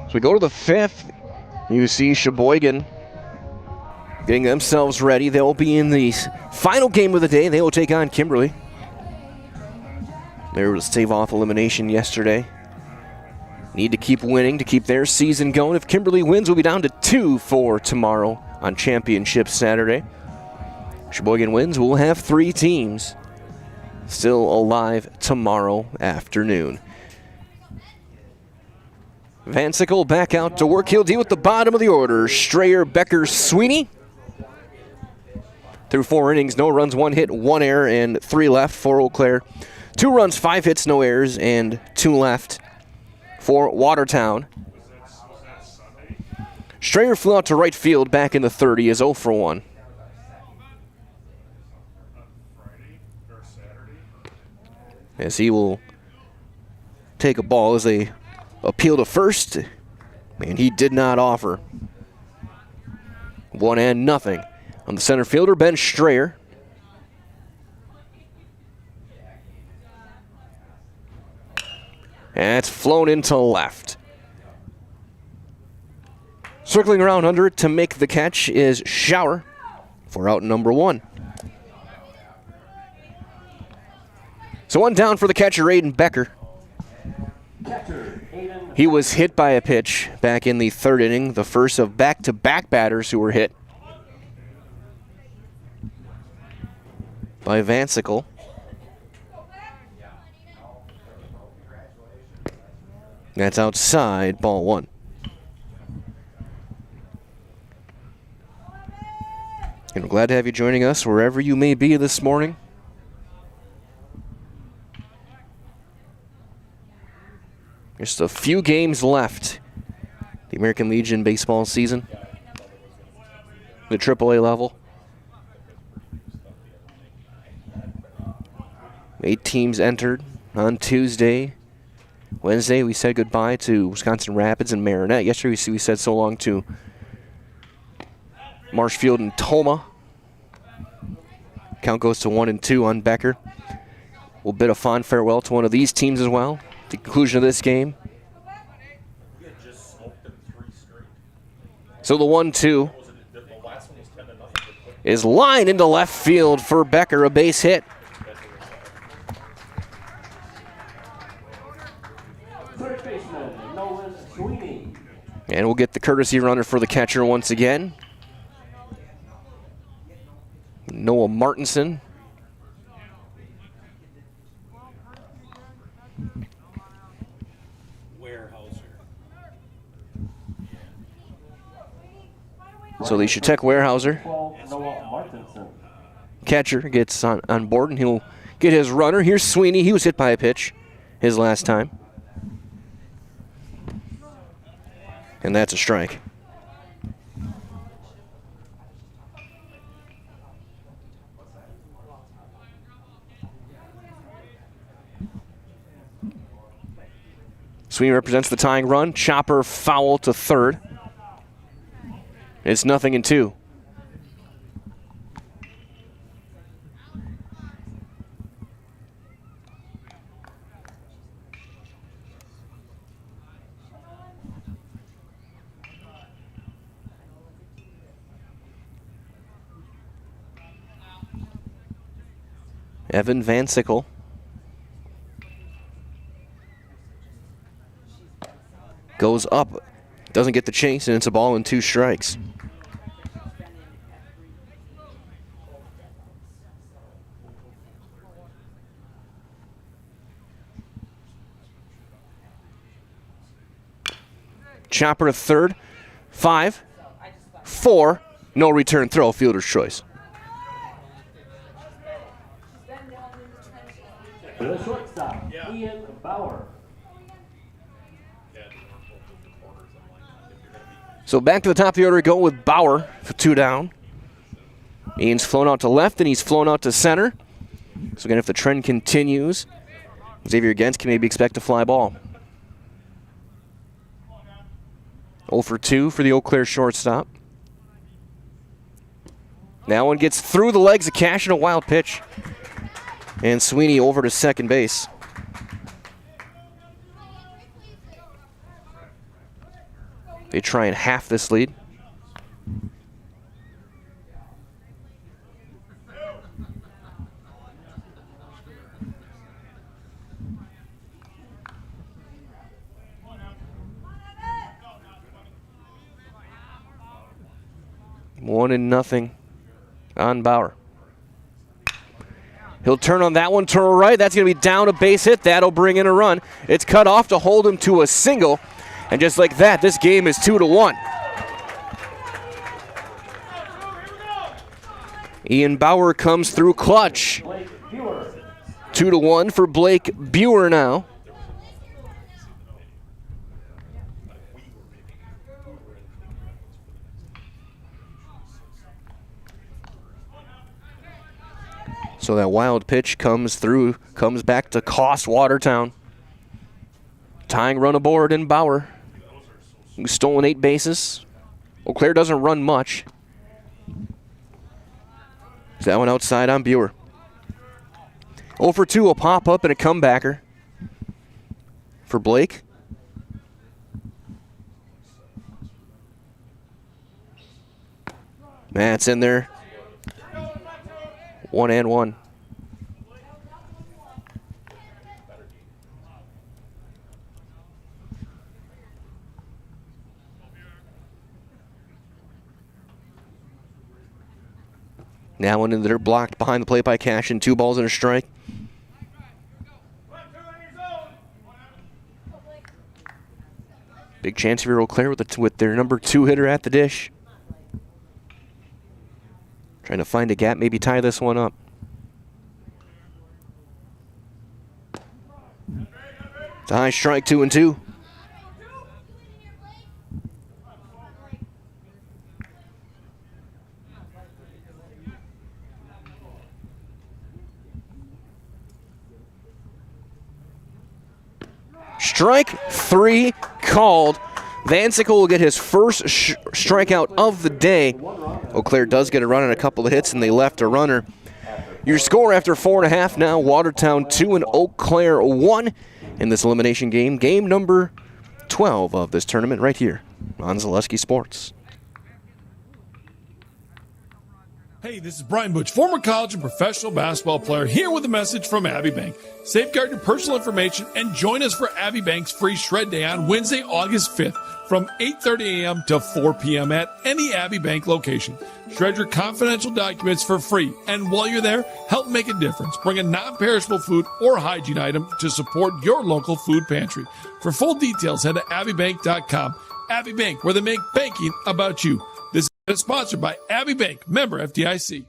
So we go to the fifth. You see Sheboygan getting themselves ready. They'll be in the final game of the day. They will take on Kimberly. They were able to stave off elimination yesterday. Need to keep winning to keep their season going. If Kimberly wins, we'll be down to 2 for tomorrow on Championship Saturday. Sheboygan wins, we'll have 3 teams still alive tomorrow afternoon. Van Sickle back out to work. He'll deal with the bottom of the order. Strayer, Becker, Sweeney. Through 4 innings, no runs, 1 hit, 1 error, and 3 left for Eau Claire. 2 runs, 5 hits, no errors, and 2 left for Watertown. Strayer flew out to right field back in the third. He is 0 for 1. As he will take a ball as they appeal to first, and he did not offer. 1-0 on the center fielder, Ben Strayer. And it's flown into left. Circling around under it to make the catch is Schauer for out number 1. So 1 down for the catcher, Aiden Becker. He was hit by a pitch back in the 3rd inning, the first of back-to-back batters who were hit by Van Sickle. That's outside, ball 1. And we're glad to have you joining us wherever you may be this morning. Just a few games left. The American Legion baseball season. The AAA level. 8 teams entered on Tuesday. Wednesday, we said goodbye to Wisconsin Rapids and Marinette. Yesterday, we said so long to Marshfield and Toma. Count goes to 1-2 on Becker. We'll bid a fond farewell to one of these teams as well. At the conclusion of this game. So the 1-2 is lined into left field for Becker, a base hit. And we'll get the courtesy runner for the catcher once again. Noah Martinson. So the Shatek Warehouser catcher gets on board, and he'll get his runner. Here's Sweeney. He was hit by a pitch his last time. And that's a strike. Sweeney represents the tying run. Chopper foul to third. It's 0-2. Evan Van Sickle. Goes up, doesn't get the chase, and it's a ball and 2 strikes. Chopper to third. 5, 4, no return throw, fielder's choice. For the shortstop, Ian Bauer. So back to the top of the order we go with Bauer for 2 down. Ian's flown out to left, and he's flown out to center. So again, if the trend continues, Xavier Gens can maybe expect a fly ball. 0 for 2 for the Eau Claire shortstop. That one gets through the legs of Cash in a wild pitch. And Sweeney over to second base. They try and half this lead. One and nothing on Bauer. He'll turn on that one to right. That's going to be down a base hit. That'll bring in a run. It's cut off to hold him to a single. And just like that, this game is 2-1. Ian Bauer comes through clutch. 2-1 for Blake Buer now. So that wild pitch comes through, comes back to cost Watertown. Tying run aboard in Bauer, who's stolen 8 bases. Eau Claire doesn't run much. That one outside on Buer. 0 for 2 will pop up and a comebacker for Blake. That's in there. 1-1. Now one in there, blocked behind the plate by Cash, and 2 balls and a strike. Big chance for Eau Claire with their number 2 hitter at the dish. Trying to find a gap, maybe tie this one up. It's a high strike, 2-2. Strike 3 called. Van Sickle will get his first strikeout of the day. Eau Claire does get a run and a couple of hits, and they left a runner. Your score after 4.5 now, Watertown 2 and Eau Claire 1 in this elimination game. Game number 12 of this tournament right here on Zaleski Sports. Hey, this is Brian Butch, former college and professional basketball player, here with a message from Abbey Bank. Safeguard your personal information and join us for Abbey Bank's free shred day on Wednesday, August 5th from 8:30 a.m. to 4 p.m. at any Abbey Bank location. Shred your confidential documents for free, and while you're there, help make a difference. Bring a non-perishable food or hygiene item to support your local food pantry. For full details, head to abbeybank.com. Abbey Bank, where they make banking about you. This is sponsored by Abbey Bank, member FDIC.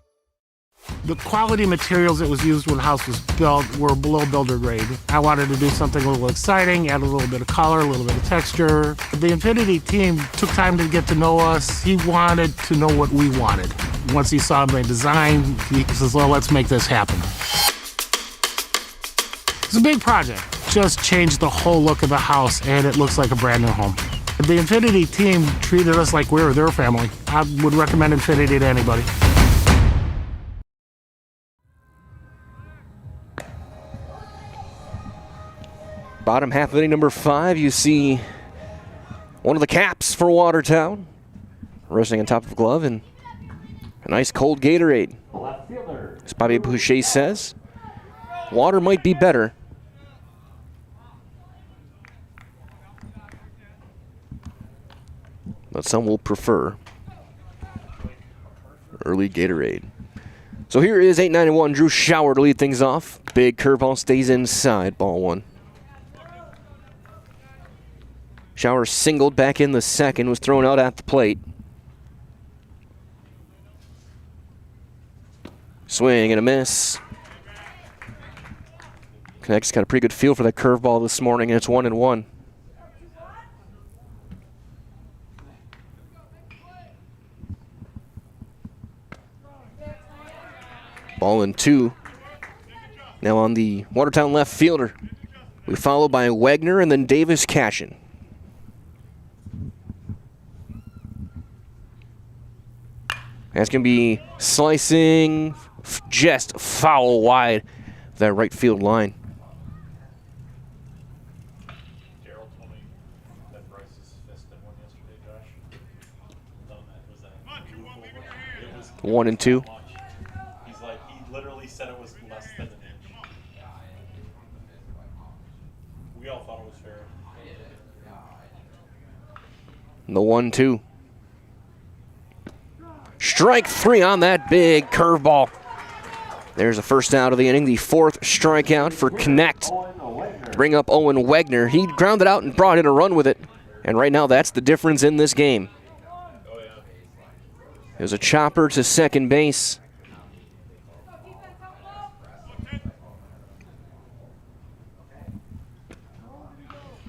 The quality materials that was used when the house was built were below builder grade. I wanted to do something a little exciting, add a little bit of color, a little bit of texture. The Infinity team took time to get to know us. He wanted to know what we wanted. Once he saw my design, he says, well, let's make this happen. It's a big project. just changed the whole look of the house, and it looks like a brand new home. The Infinity team treated us like we were their family. I would recommend Infinity to anybody. Bottom half of inning number 5, you see one of the caps for Watertown resting on top of a glove and a nice cold Gatorade. As Bobby Boucher says, water might be better. But some will prefer early Gatorade. So here is 891 Drew Schauer to lead things off. Big curveball stays inside, ball 1. Schauer singled back in the second, was thrown out at the plate. Swing and a miss. Connect's got a pretty good feel for that curveball this morning, and it's 1-1. Ball in 2. Now on the Watertown left fielder. We follow by Wagner and then Davis Cashin. That's going to be slicing just foul wide of that right field line. Daryl told me that Bryce's fist in one yesterday, Josh. It was 1-2. He's like, he literally said it was less than an inch. We all thought it was fair. The 1-2. Strike 3 on that big curveball. There's the first out of the inning, the 4th strikeout for Connect. Bring up Owen Wagner. He grounded out and brought in a run with it. And right now, that's the difference in this game. There's a chopper to second base.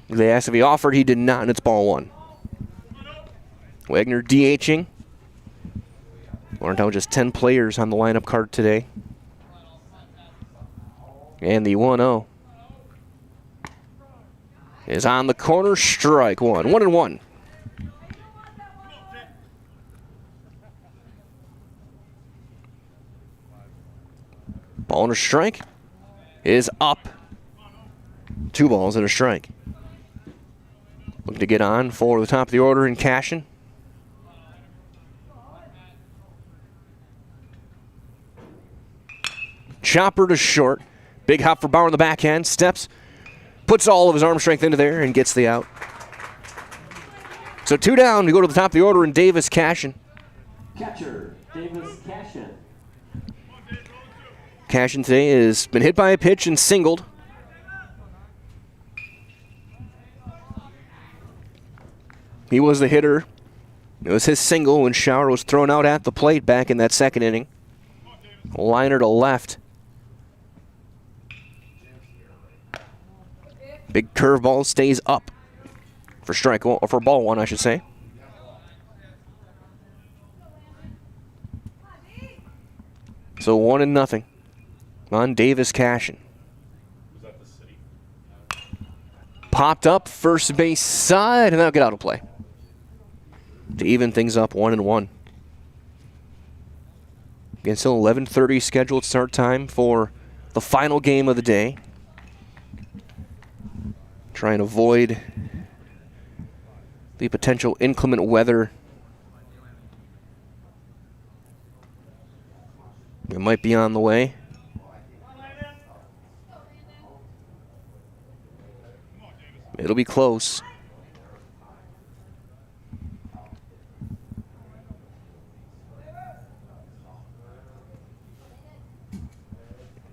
They asked if he offered. He did not, and it's ball 1. Wagner DHing. Watertown with just 10 players on the lineup card today. And the 1-0 is on the corner, strike 1. 1-1. Ball and a strike is up. 2 balls and a strike. Looking to get on for the top of the order in Cashin. Chopper to short. Big hop for Bauer in the backhand. Steps, puts all of his arm strength into there and gets the out. So 2 down. We go to the top of the order in Davis Cashin. Catcher, Davis Cashin. Cashin today has been hit by a pitch and singled. He was the hitter. It was his single when Schauer was thrown out at the plate back in that second inning. Liner to left. Big curveball stays up for strike one, or for ball 1, I should say. So 1-0 on Davis Cashin. Popped up first base side, and that'll get out of play to even things up 1-1. Again, still 11:30 scheduled start time for the final game of the day. Try and avoid the potential inclement weather. It might be on the way. It'll be close.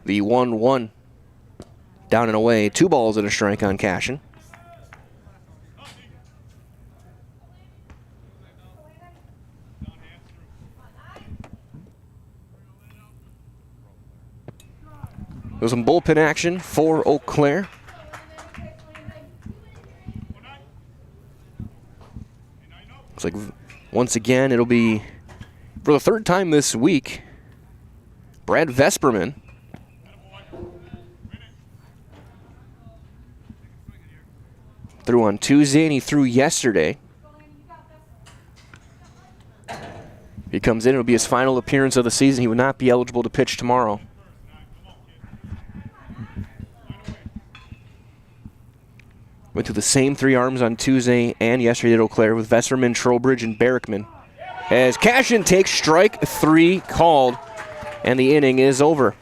The 1-1. Down and away. 2 balls and a strike on Cashin. There's some bullpen action for Eau Claire. Looks like once again it'll be, for the 3rd time this week, Brad Vesperman Threw on Tuesday and he threw yesterday. He comes in, it'll be his final appearance of the season. He would not be eligible to pitch tomorrow. Went through the same 3 arms on Tuesday and yesterday at Eau Claire with Vesperman, Trowbridge, and Barrickman. As Cashin takes strike 3 called, and the inning is over.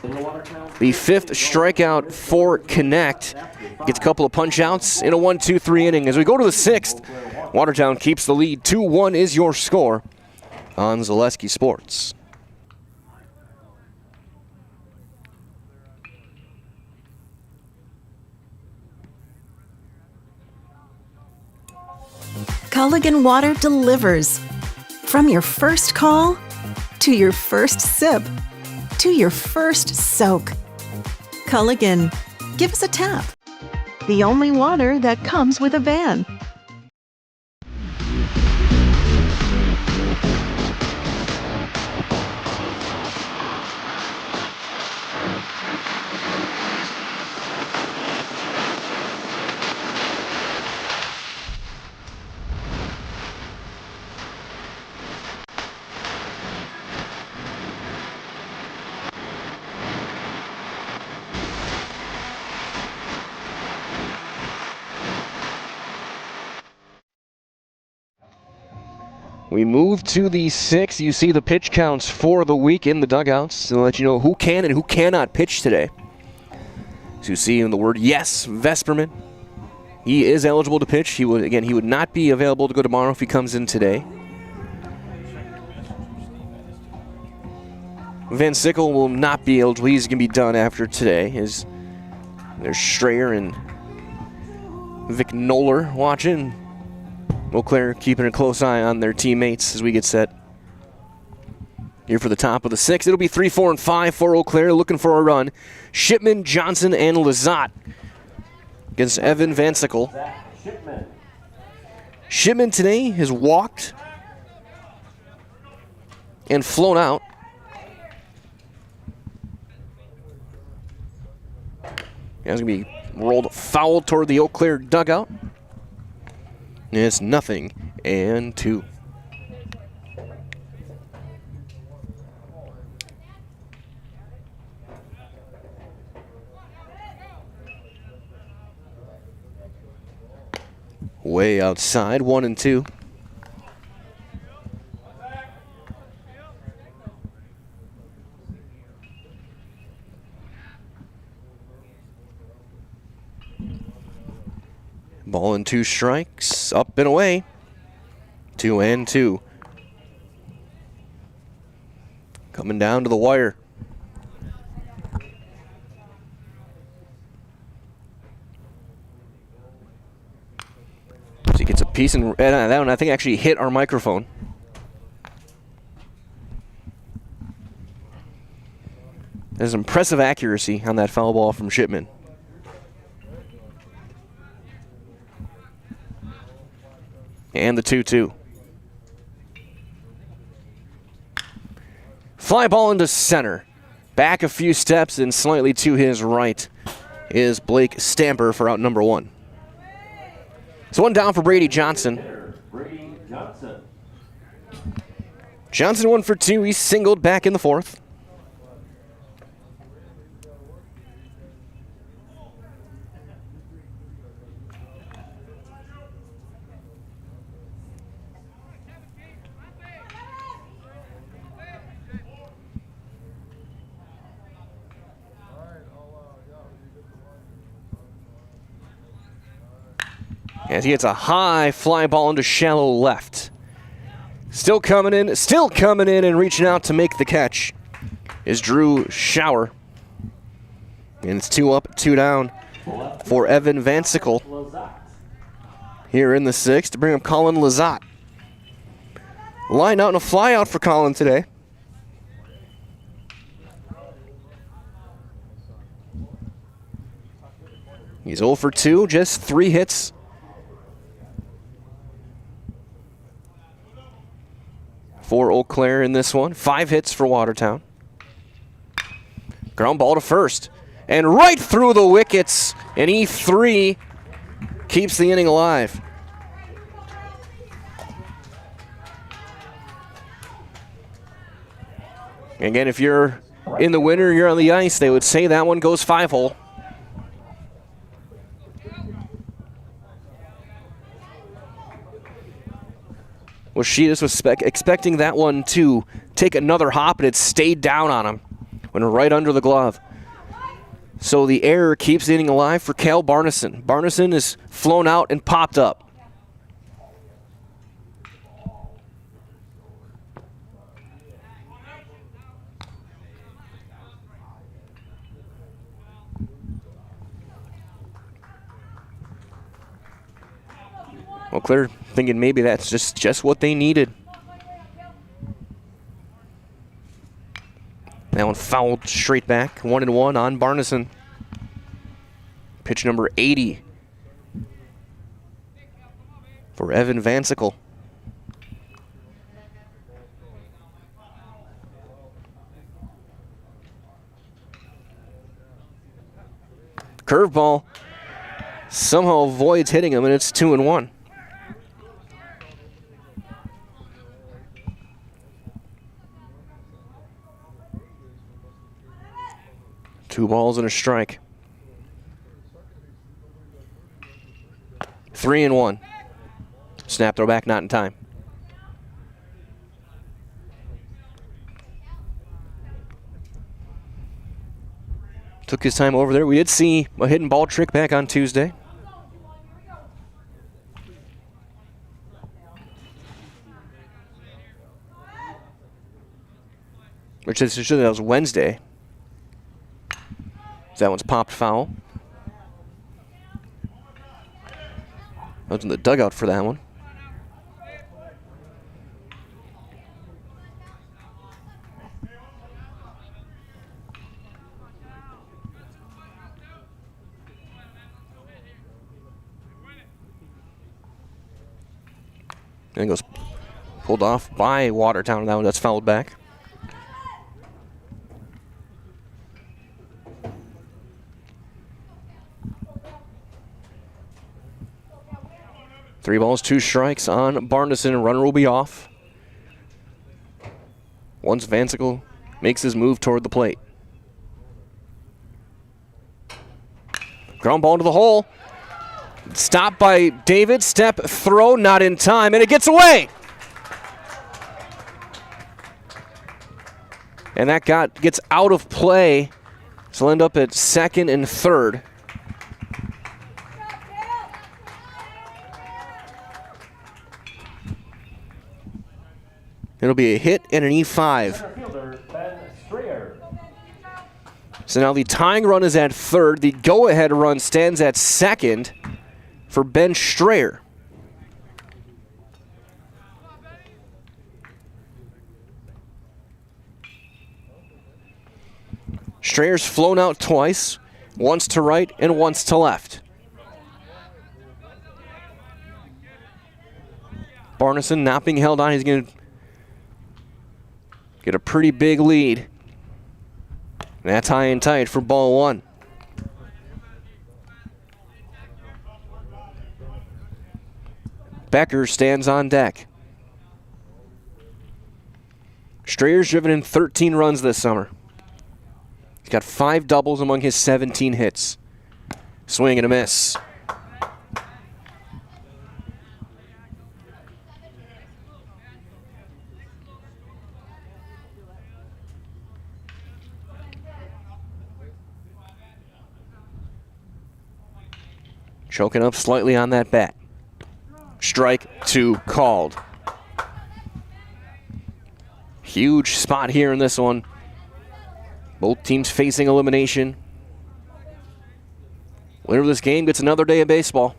The 5th strikeout for Connect. Gets a couple of punch-outs in a 1-2-3 inning. As we go to the 6th, Watertown keeps the lead. 2-1 is your score on Zaleski Sports. Culligan Water delivers. From your first call, to your first sip, to your first soak. Culligan, give us a tap. The only water that comes with a van. We move to the 6th. You see the pitch counts for the week in the dugouts to let you know who can and who cannot pitch today. So you see in the word yes, Vesperman. He is eligible to pitch. He would not be available to go tomorrow if he comes in today. Van Sickle will not be eligible. He's going to be done after today. There's Strayer and Vic Noller watching. Eau Claire keeping a close eye on their teammates as we get set. Here for the top of the 6th. It'll be 3, 4, and 5 for Eau Claire, looking for a run. Shipman, Johnson, and Lazat against Evan Van Sickle. Shipman today has walked and flown out. It's going to be rolled foul toward the Eau Claire dugout. It's 0-2. Way outside, 1-2. Ball and 2 strikes, up and away. 2-2. Coming down to the wire. So he gets a piece, and that one I think actually hit our microphone. There's impressive accuracy on that foul ball from Shipman. And the 2-2. Fly ball into center. Back a few steps and slightly to his right is Blake Stamper for out number 1. So 1 down for Brady Johnson. Johnson 1 for 2. He's singled back in the 4th. As he hits a high fly ball into shallow left. Still coming in and reaching out to make the catch is Drew Schauer. And it's 2 up, 2 down for Evan Van Sickle here in the 6th to bring up Colin Lazat. Line out and a fly out for Colin today. He's 0 for 2, just 3 hits. For Eau Claire in this one. 5 hits for Watertown. Ground ball to first. And right through the wickets. An E3 keeps the inning alive. Again, if you're in the winter, you're on the ice, they would say that one goes 5-hole. Well, Sheetus was expecting that one to take another hop, and it stayed down on him. Went right under the glove. So the error keeps the inning alive for Cal Barneson. Barneson is flown out and popped up. Well, Clear thinking maybe that's just what they needed. That one fouled straight back. 1-1 on Barneson. Pitch number 80 for Evan Vansickle. Curveball somehow avoids hitting him, and it's 2-1. Two balls and a strike. 3-1. Snap throw back, not in time. Took his time over there. We did see a hidden ball trick back on Tuesday. Which is, that was Wednesday. That one's popped foul. I was in the dugout for that one. And it goes pulled off by Watertown. That one that's fouled back. Three balls, two strikes on Barneson. Runner will be off. Once Vansickle makes his move toward the plate. Ground ball into the hole. Stopped by David. Step, throw, not in time, and it gets away. And that gets out of play. So we'll end up at second and third. It'll be a hit and an E5. So now the tying run is at third. The go-ahead run stands at second for Ben Strayer. Strayer's flown out twice, once to right and once to left. Barneson not being held on. He's going to get a pretty big lead. And that's high and tight for ball one. Becker stands on deck. Strayer's driven in 13 runs this summer. He's got 5 doubles among his 17 hits. Swing and a miss. Choking up slightly on that bat. Strike 2 called. Huge spot here in this one. Both teams facing elimination. Winner of this game gets another day of baseball.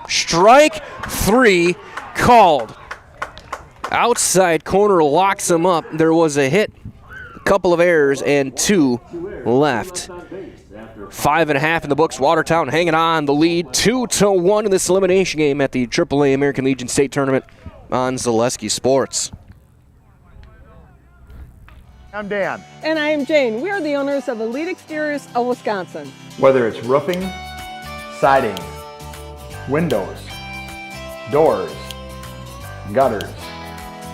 Strike 3 called. Outside corner locks him up. There was a hit, a couple of errors, and 2 left. 5.5 in the books. Watertown hanging on the lead 2-1 in this elimination game at the AAA American Legion State Tournament on Zaleski Sports. I'm Dan. And I am Jane. We are the owners of Elite Exteriors of Wisconsin. Whether it's roofing, siding, windows, doors, gutters,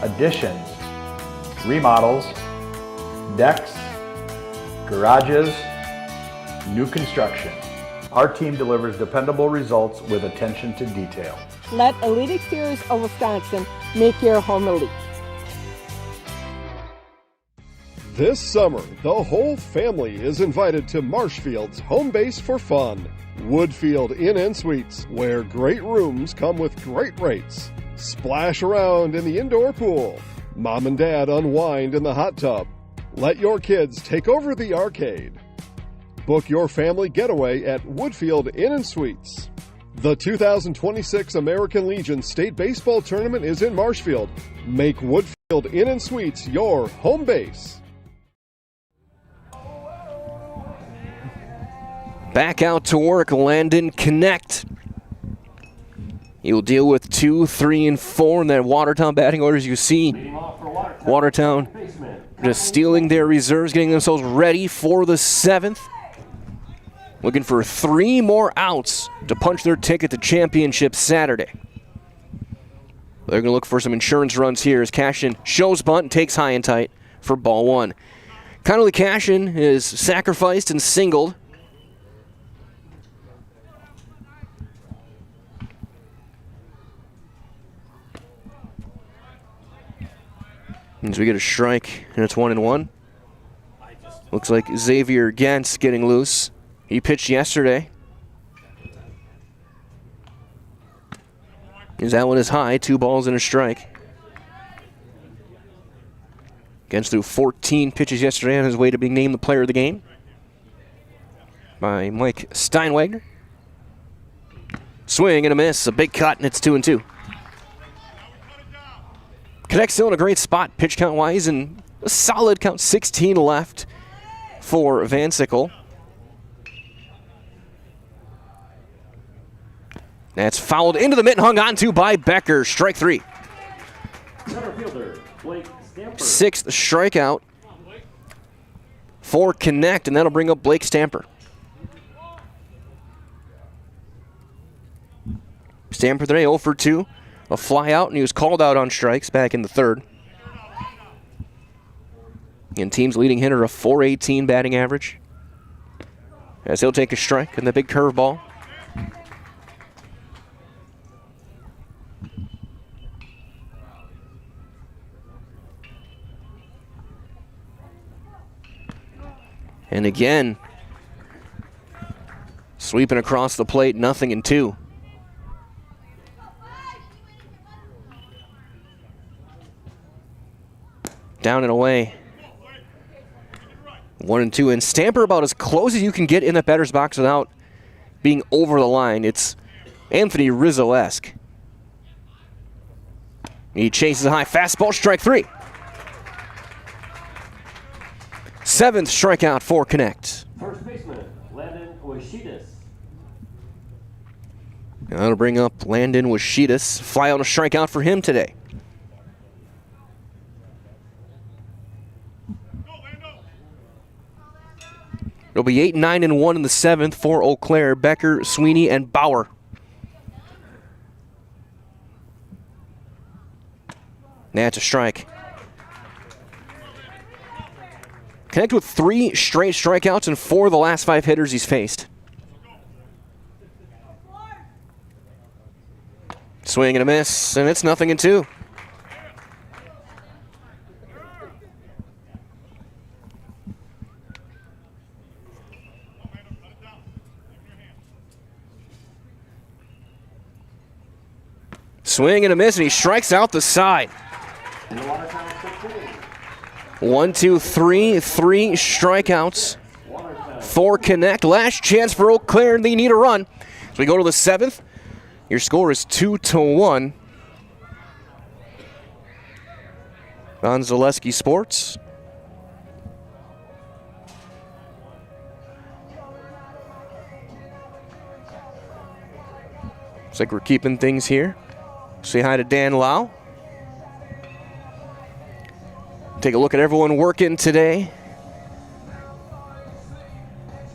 additions, remodels, decks, garages, new construction, our team delivers dependable results with attention to detail. Let Elite Exteriors of Wisconsin make your home elite. This summer, the whole family is invited to Marshfield's home base for fun. Woodfield Inn & Suites, where great rooms come with great rates. Splash around in the indoor pool. Mom and Dad unwind in the hot tub. Let your kids take over the arcade. Book your family getaway at Woodfield Inn & Suites. The 2026 American Legion State Baseball Tournament is in Marshfield. Make Woodfield Inn & Suites your home base. Back out to work, Landon Connect. He will deal with 2, 3, and 4 in that Watertown batting orders. You see Watertown just stealing their reserves, getting themselves ready for the 7th. Looking for 3 more outs to punch their ticket to championship Saturday. They're going to look for some insurance runs here as Cashin shows bunt and takes high and tight for ball 1. Connolly Cashin is sacrificed and singled. Means we get a strike, and it's 1-1. Looks like Xavier Gentz getting loose. He pitched yesterday. That one is high, 2 balls and a strike. Gentz threw 14 pitches yesterday on his way to being named the player of the game by Mike Steinwagner. Swing and a miss, a big cut, and it's 2-2. Connect still in a great spot, pitch count-wise, and a solid count, 16 left for Van Sickle. That's fouled into the mitt and hung on to by Becker. Strike 3. Center fielder, Blake Stamper. 6th strikeout for Connect, and that'll bring up Blake Stamper. Stamper today 0 for 2. A fly out, and he was called out on strikes back in the 3rd. And team's leading hitter, a .418 batting average. As he'll take a strike and the big curveball. And again, sweeping across the plate, 0-2. Down and away. 1-2. And Stamper about as close as you can get in the batter's box without being over the line. It's Anthony Rizzo-esque. He chases a high fastball, strike 3. 7th strikeout for Connect. First baseman, Landon Washidas. That'll bring up Landon Washidas. Fly out a strikeout for him today. It'll be 8, 9, and 1 in the 7th for Eau Claire, Becker, Sweeney, and Bauer. That's a strike. Connect with 3 straight strikeouts and 4 of the last 5 hitters he's faced. Swing and a miss, and it's 0-2. Swing and a miss, and he strikes out the side. 1, 2, 3, 3 strikeouts for Connect. Last chance for Eau Claire, and they need a run. So we go to the 7th. Your score is 2-1 on Zaleski Sports. Looks like we're keeping things here. Say hi to Dan Lau. Take a look at everyone working today.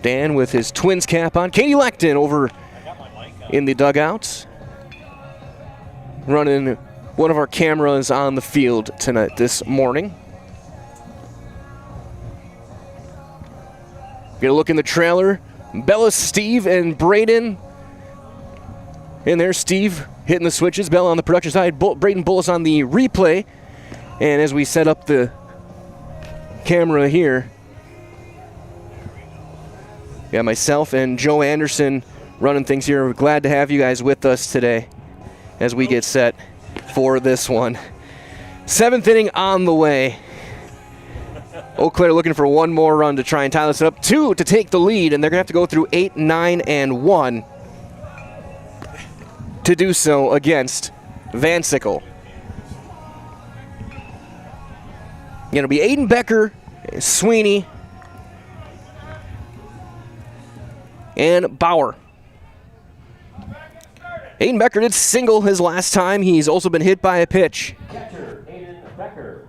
Dan with his Twins cap on. Katie Lecton over in the dugouts. Running one of our cameras on the field tonight this morning. Get a look in the trailer. Bella, Steve, and Braden. In there, Steve hitting the switches. Bella on the production side. Braden Bullis on the replay. And as we set up the camera here, got myself and Joe Anderson running things here. We're glad to have you guys with us today as we get set for this one. 7th inning on the way. Eau Claire looking for one more run to try and tie this up. 2 to take the lead, and they're going to have to go through 8, 9, and 1 to do so against Van Sickle. Going to be Aiden Becker, Sweeney, and Bauer. Aiden Becker did single his last time. He's also been hit by a pitch. Catcher, Aiden Becker.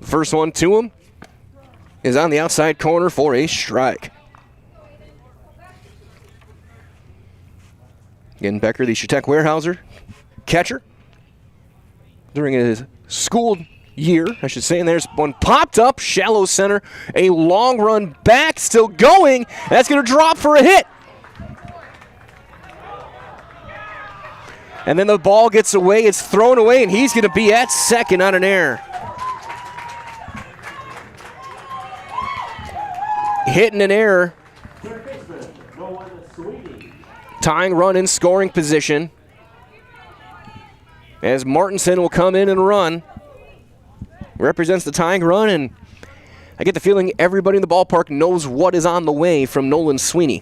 First one to him is on the outside corner for a strike. Again, Becker, the Chautauqua Weyerhaeuser catcher during his school year, I should say. And there's one popped up, shallow center, a long run back, still going. That's going to drop for a hit. And then the ball gets away, it's thrown away, and he's going to be at second on an error. Hitting an error. Tying run in scoring position as Martinson will come in and run. Represents the tying run, and I get the feeling everybody in the ballpark knows what is on the way from Nolan Sweeney.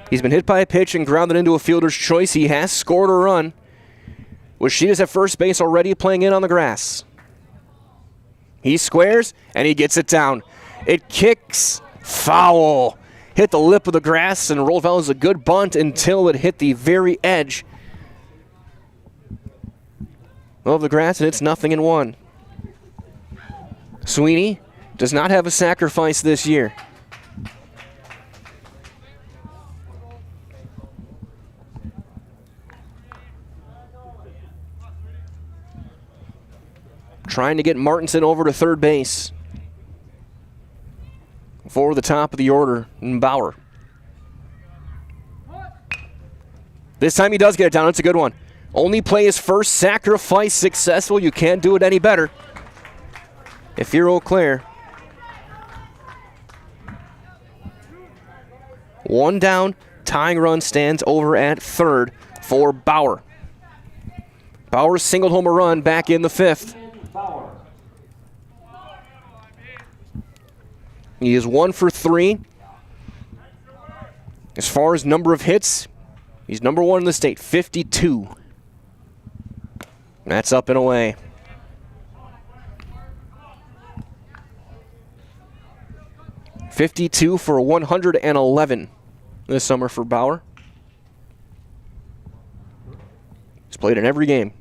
He's been hit by a pitch and grounded into a fielder's choice. He has scored a run. Washida's at first base already playing in on the grass. He squares, and he gets it down. It kicks foul. Hit the lip of the grass, and rolled foul. Is a good bunt until it hit the very edge of the grass, and it's 0-1. Sweeney does not have a sacrifice this year. Trying to get Martinson over to third base. For the top of the order, Bauer. This time he does get it down. It's a good one. Only play his first sacrifice successful. You can't do it any better if you're Eau Claire. One down. Tying run stands over at third for Bauer. Bauer singled home a run back in the 5th. He is 1 for 3. As far as number of hits, he's number 1 in the state, 52. That's up and away. .52 for 111 this summer for Bauer. He's played in every game.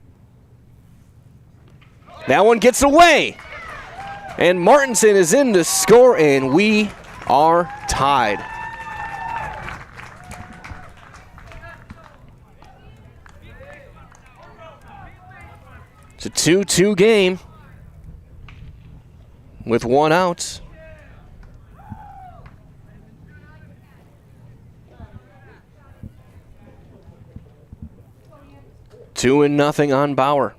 That one gets away. And Martinson is in to score, and we are tied. It's a 2-2 game with 1 out. Two and nothing on Bauer.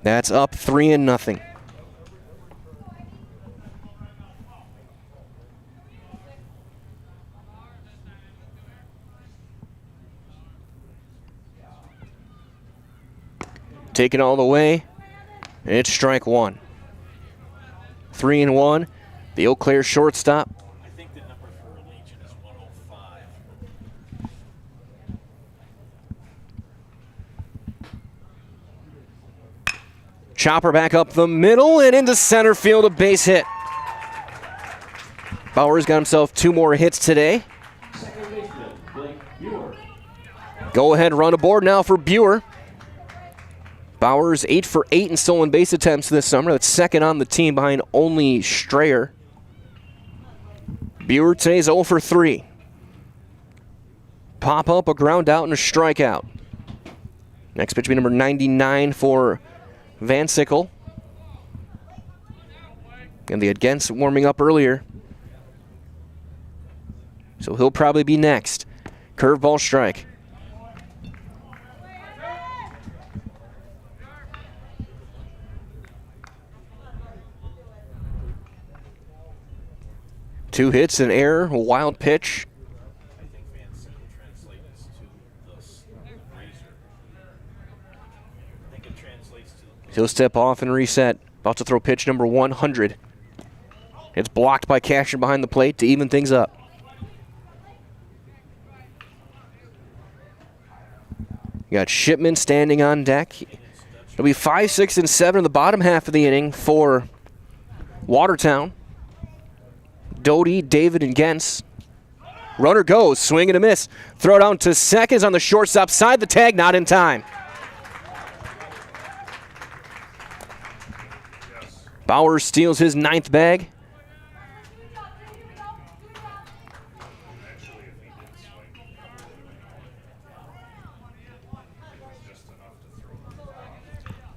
That's up 3-0. Taken all the way, and it's strike 1. 3-1. The Eau Claire shortstop. I think the number for Legion is 105. Chopper back up the middle and into center field, a base hit. Bowers got himself 2 more hits today. Go ahead run aboard now for Buer. Bowers 8 for 8 in stolen base attempts this summer. That's second on the team behind only Strayer. Buer today's 0 for 3. Pop up, a ground out, and a strikeout. Next pitch will be number 99 for Van Sickle. And the against warming up earlier. So he'll probably be next. Curveball strike. Two hits, an error, a wild pitch. He'll step off and reset. About to throw pitch number 100. It's blocked by Casher behind the plate to even things up. You got Shipman standing on deck. It'll be 5, 6, and 7 in the bottom half of the inning for Watertown. Doty, David, and Gens. Runner goes, swing and a miss. Throw down to seconds on the shortstop side. The tag not in time. Bowers steals his 9th bag.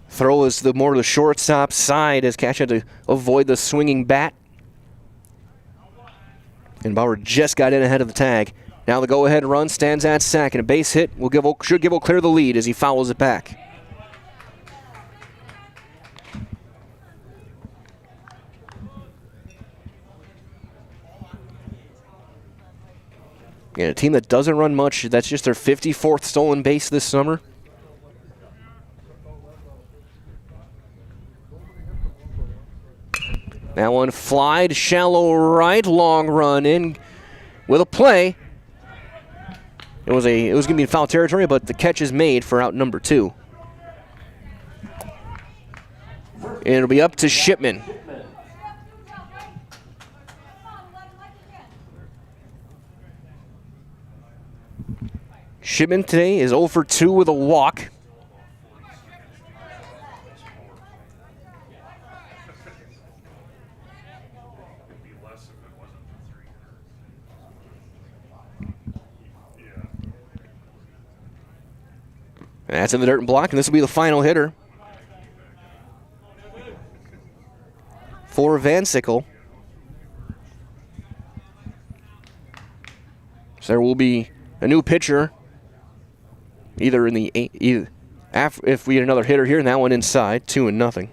Throw is more to the shortstop side as Cash had to avoid the swinging bat. And Bauer just got in ahead of the tag. Now the go-ahead run stands at second. A base hit should give Eau Claire the lead as he fouls it back. Yeah, a team that doesn't run much, that's just their 54th stolen base this summer. That one flied shallow right, long run in with a play. It was going to be in foul territory, but the catch is made for out number 2. And it'll be up to Shipman. Shipman today is 0 for 2 with a walk. That's in the dirt and block, and this will be the final hitter for Van Sickle. So there will be a new pitcher, either in the if we get another hitter here, and that one inside, 2-0.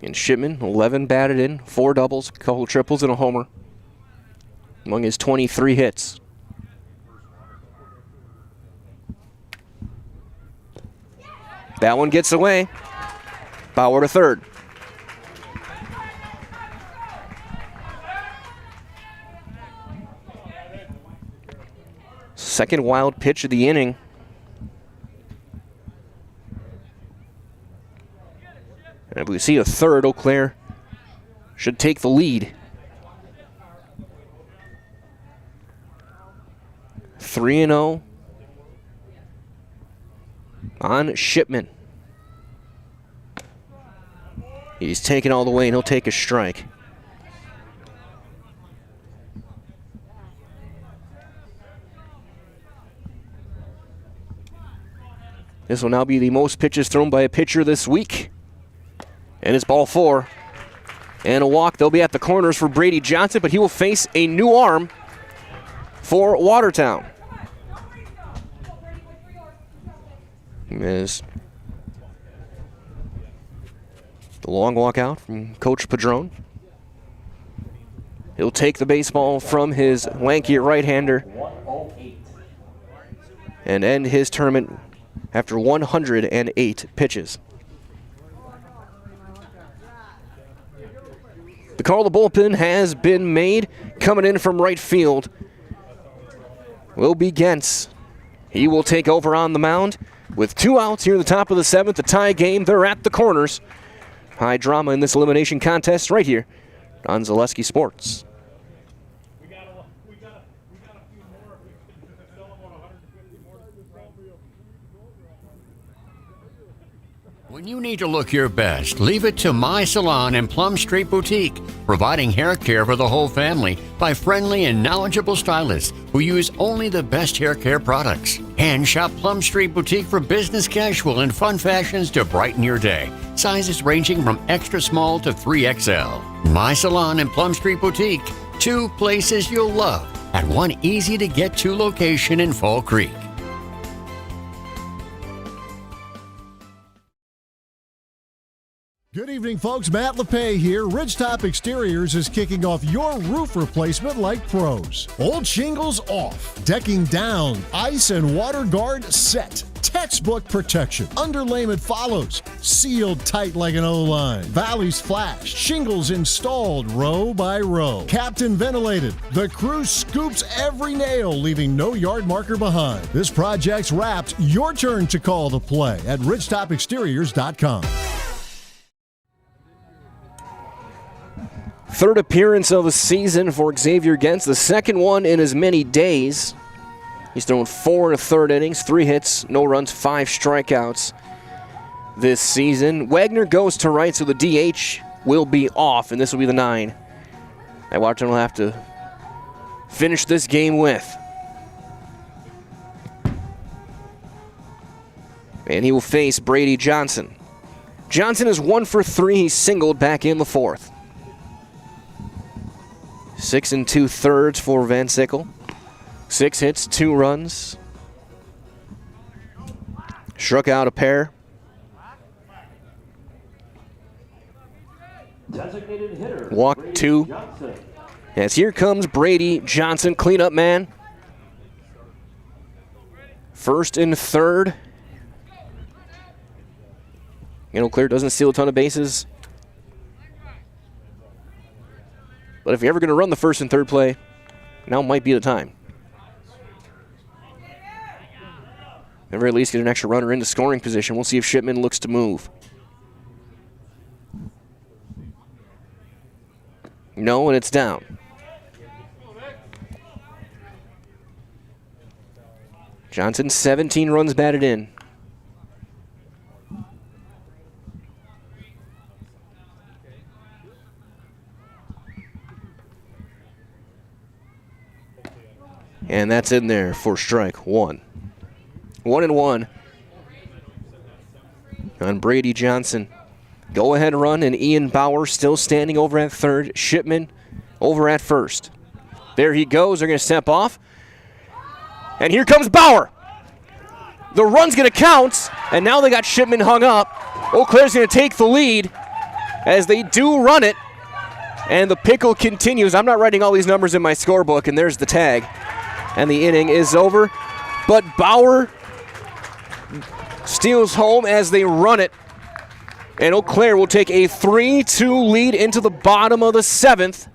And Shipman, 11 batted in, 4 doubles, a couple triples, and a homer among his 23 hits. That one gets away. Bauer to third. Second wild pitch of the inning. And if we see a third, Eau Claire should take the lead. 3-0 on Shipman. He's taken all the way, and he'll take a strike. This will now be the most pitches thrown by a pitcher this week. And it's ball 4. And a walk. They'll be at the corners for Brady Johnson, but he will face a new arm for Watertown. As the long walk out from Coach Padron. He'll take the baseball from his lanky right-hander and end his tournament after 108 pitches. The call to bullpen has been made. Coming in from right field will be Gentz. He will take over on the mound with 2 outs here in the top of the 7th. The tie game, they're at the corners. High drama in this elimination contest right here on Zaleski Sports. When you need to look your best, leave it to My Salon and Plum Street Boutique, providing hair care for the whole family by friendly and knowledgeable stylists who use only the best hair care products. And shop Plum Street Boutique for business casual and fun fashions to brighten your day. Sizes ranging from extra small to 3XL. My Salon and Plum Street Boutique, 2 places you'll love at one easy-to-get-to location in Fall Creek. Good evening, folks. Matt LePay here. Ridgetop Exteriors is kicking off your roof replacement like pros. Old shingles off, decking down, ice and water guard set. Textbook protection. Underlayment follows. Sealed tight like an O-line. Valleys flashed. Shingles installed row by row. Captain ventilated. The crew scoops every nail, leaving no yard marker behind. This project's wrapped. Your turn to call the play at ridgetopexteriors.com. Third appearance of the season for Xavier Gentz, the second one in as many days. He's thrown 4 1/3 innings, 3 hits, no runs, 5 strikeouts this season. Wagner goes to right, so the DH will be off, and this will be the 9 that Watertown will have to finish this game with. And he will face Brady Johnson. Johnson is 1 for 3. He singled back in the 4th. 6 2/3 for Van Sickle. 6 hits, 2 runs. Struck out a pair. Designated hitter. Walked 2. Johnson. As here comes Brady Johnson, cleanup man. 1st and 3rd. Eau Claire doesn't steal a ton of bases. But if you're ever going to run the 1st and 3rd play, now might be the time. At the very least, get an extra runner into scoring position. We'll see if Shipman looks to move. No, and it's down. Johnson, 17 runs batted in. And that's in there for strike 1. 1-1 on Brady Johnson. Go ahead run, and Ian Bauer still standing over at 3rd. Shipman over at 1st. There he goes. They're going to step off. And here comes Bauer. The run's going to count, and now they got Shipman hung up. Eau Claire's going to take the lead as they do run it. And the pickle continues. I'm not writing all these numbers in my scorebook, and there's the tag. And the inning is over. But Bauer steals home as they run it. And Eau Claire will take a 3-2 lead into the bottom of the 7th.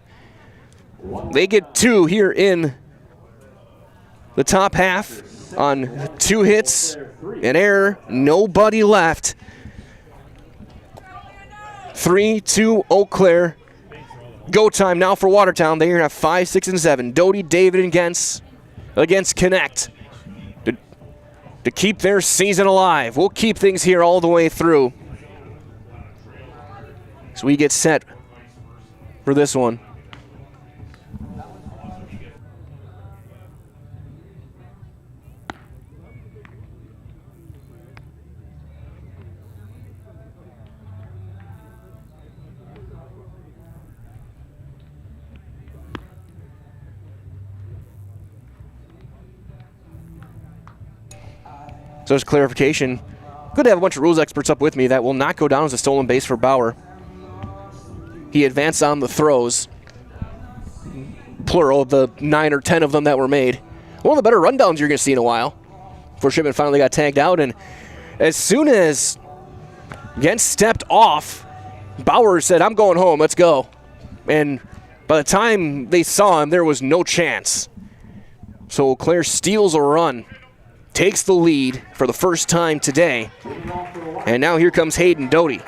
They get 2 here in the top half on 2 hits, an error, nobody left. 3-2 Eau Claire. Go time now for Watertown. They're going to have 5, 6, and 7. Doty, David, and Gentz against Connect to keep their season alive. We'll keep things here all the way through. So we get set for this one. So as clarification, good to have a bunch of rules experts up with me. That will not go down as a stolen base for Bauer. He advanced on the throws, plural, the 9 or 10 of them that were made. One of the better rundowns you're going to see in a while before Shipman finally got tagged out. And as soon as Gentz stepped off, Bauer said, "I'm going home, let's go." And by the time they saw him, there was no chance. So Eau Claire steals a run, takes the lead for the first time today. And now here comes Hayden Doty.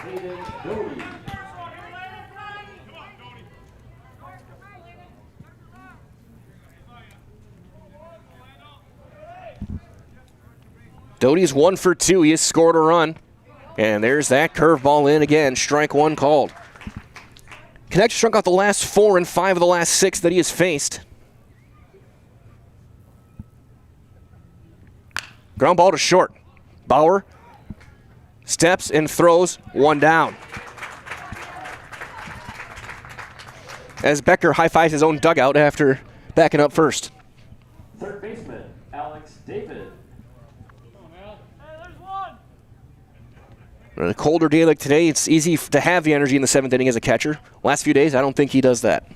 Doty's 1 for 2. He has scored a run. And there's that curveball in again. Strike one called. Connect struck out the last 4 and 5 of the last 6 that he has faced. Ground ball to short. Bauer steps and throws, one down. As Becker high-fives his own dugout after backing up first. Third baseman, Alex David. On a colder day like today, it's easy to have the energy in the 7th inning as a catcher. Last few days, I don't think he does that.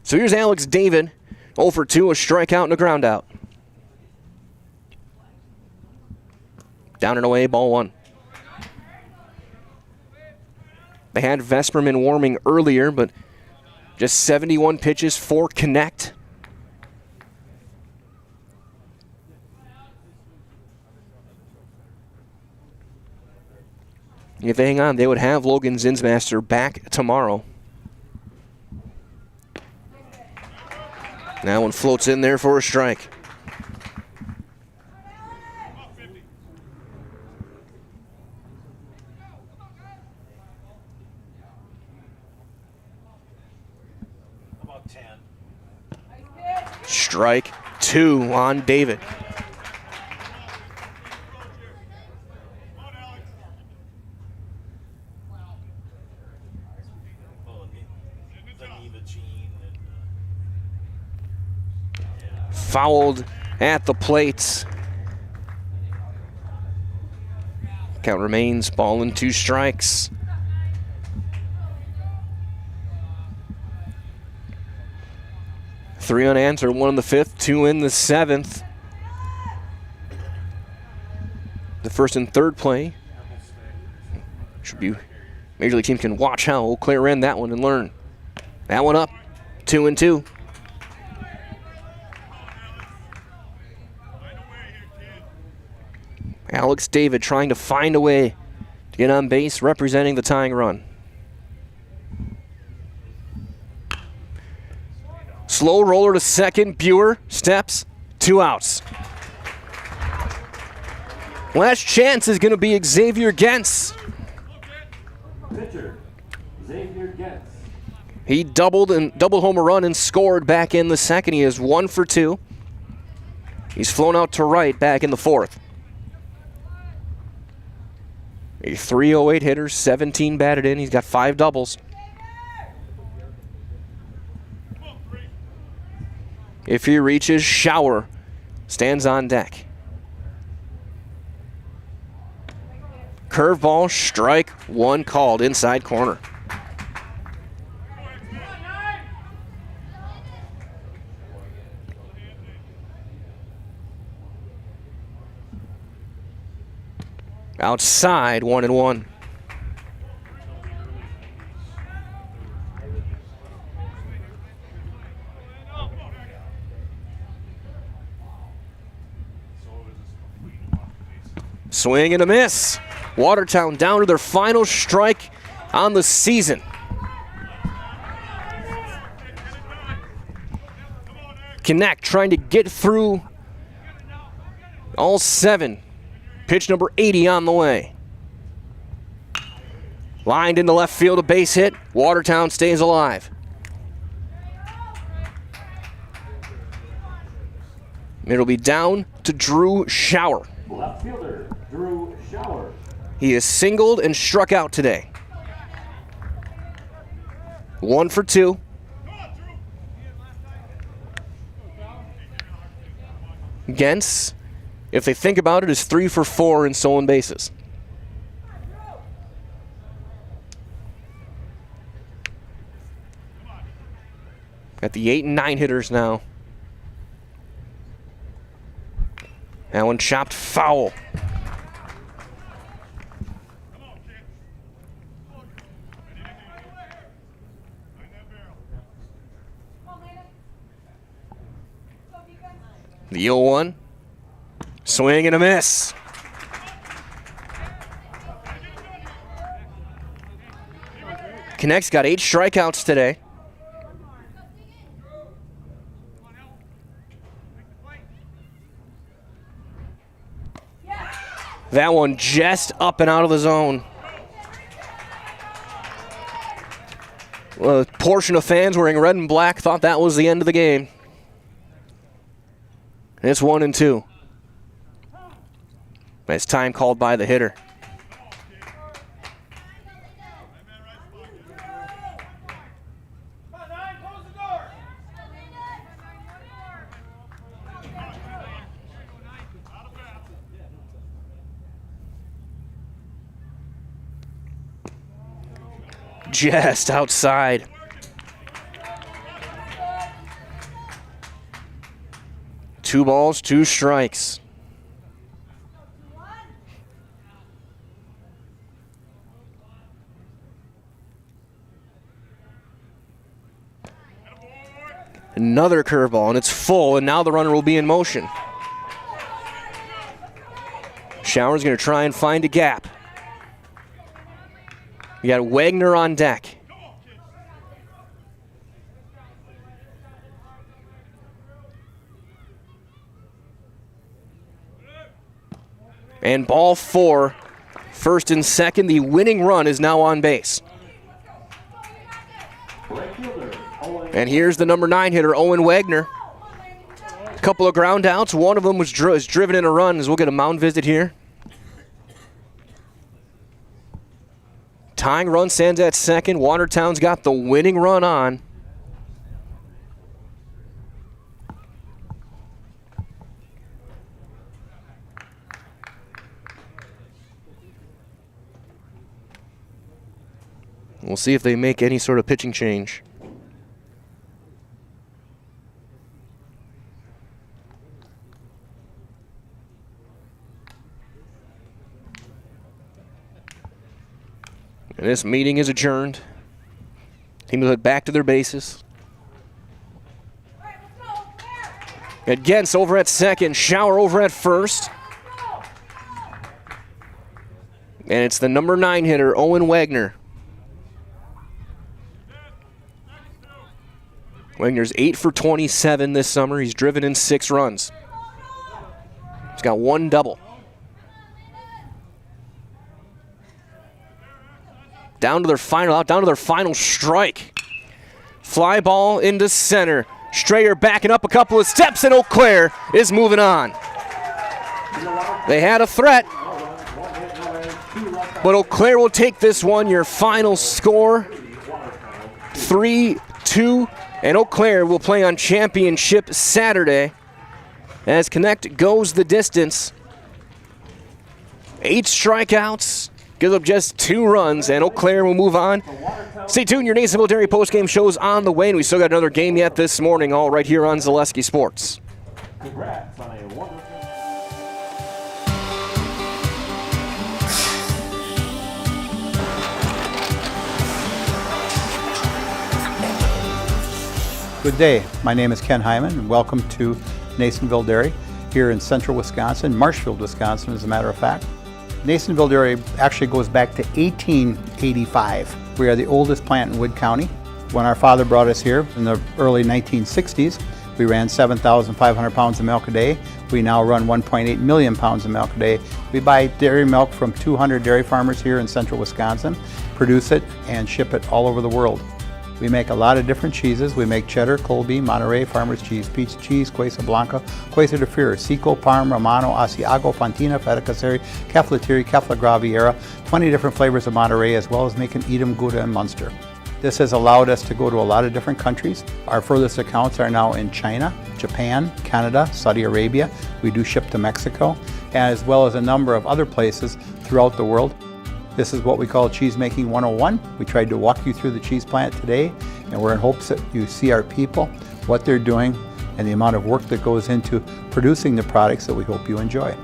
So here's Alex David, 0 for 2, a strikeout and a ground out. Down and away, ball 1. They had Vesperman warming earlier, but just 71 pitches for Connect. If they hang on, they would have Logan Zinsmaster back tomorrow. That one floats in there for a strike. About 10. Strike 2 on David. Fouled at the plate. Count remains, ball and 2 strikes. Three unanswered, 1 in the 5th, 2 in the 7th. The first and third play. Should be Major League team can watch how Eau Claire ran that one and learn. That one up, 2 and 2. Alex David trying to find a way to get on base, representing the tying run. Slow roller to second. Buer steps, 2 outs. Last chance is going to be Xavier Gens. Pitcher, Xavier Gens. He doubled home a run and scored back in the 2nd. He is 1 for 2. He's flown out to right back in the 4th. A .308 hitter, 17 batted in. He's got 5 doubles. If he reaches, Shower stands on deck. Curveball, strike 1 called, inside corner. Outside, 1-1. Swing and a miss. Watertown down to their final strike on the season. Connect trying to get through all 7. Pitch number 80 on the way. Lined into left field, a base hit. Watertown stays alive. It'll be down to Drew Shower. Left fielder, Drew Shower. He is singled and struck out today. 1 for 2. Gens, if they think about it, is 3 for 4 in stolen bases. Got the 8 and 9 hitters now. That one chopped foul. The 0-1. Swing and a miss. Connect's got 8 strikeouts today. That one just up and out of the zone. Well, a portion of fans wearing red and black thought that was the end of the game. And it's 1-2. Nice time called by the hitter. Just outside. Two balls, 2 strikes. Another curveball, and it's full, and now the runner will be in motion. Shower's going to try and find a gap. We got Wagner on deck. And ball 4, first and second. The winning run is now on base. And here's the number 9 hitter, Owen Wagner. A couple of ground outs. One of them was driven in a run, as we'll get a mound visit here. Tying run stands at second. Watertown's got the winning run on. We'll see if they make any sort of pitching change. And this meeting is adjourned. Team will head back to their bases. Against over at second, Shower over at first. And it's the number 9 hitter, Owen Wagner. Wagner's 8 for 27 this summer. He's driven in 6 runs. He's got 1 double. Down to their final strike. Fly ball into center. Strayer backing up a couple of steps, and Eau Claire is moving on. They had a threat, but Eau Claire will take this one. Your final score, 3-2, and Eau Claire will play on Championship Saturday as Connect goes the distance. 8 strikeouts. Gives up just 2 runs, and Eau Claire will move on. Stay tuned, your Nasonville Dairy postgame show's on the way, and we still got another game yet this morning, all right here on Zaleski Sports. Congrats on a wonderful. Good day, my name is Ken Hyman, and welcome to Nasonville Dairy here in central Wisconsin, Marshfield, Wisconsin, as a matter of fact. Nasonville Dairy actually goes back to 1885. We are the oldest plant in Wood County. When our father brought us here in the early 1960s, we ran 7,500 pounds of milk a day. We now run 1.8 million pounds of milk a day. We buy dairy milk from 200 dairy farmers here in central Wisconsin, produce it, and ship it all over the world. We make a lot of different cheeses. We make cheddar, Colby, Monterey, Farmer's Cheese, Peach Cheese, Quesa Blanca, Quesa de Fury, Seco, Parm, Romano, Asiago, Fontina, Feta Caseri, Keflatiri, Kefla Graviera, 20 different flavors of Monterey, as well as making Edam, Gouda, and Munster. This has allowed us to go to a lot of different countries. Our furthest accounts are now in China, Japan, Canada, Saudi Arabia. We do ship to Mexico, as well as a number of other places throughout the world. This is what we call Cheese Making 101. We tried to walk you through the cheese plant today, and we're in hopes that you see our people, what they're doing, and the amount of work that goes into producing the products that we hope you enjoy.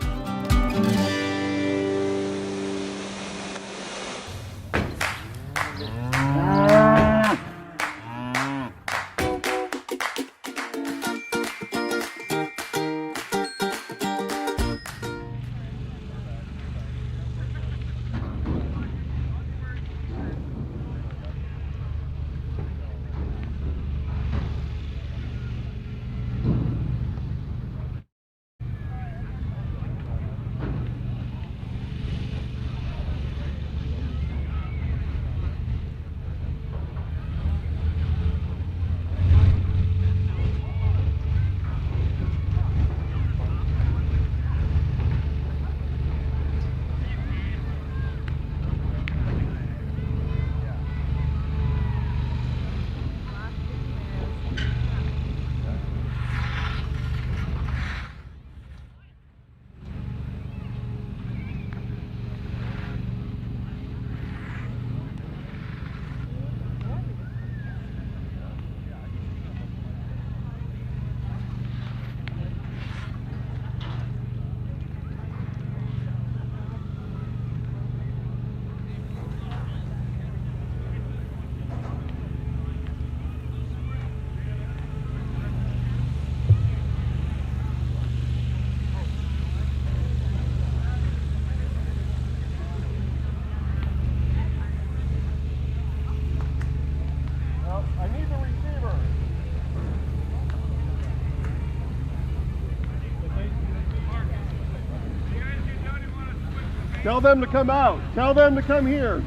Tell them to come out. Tell them to come here.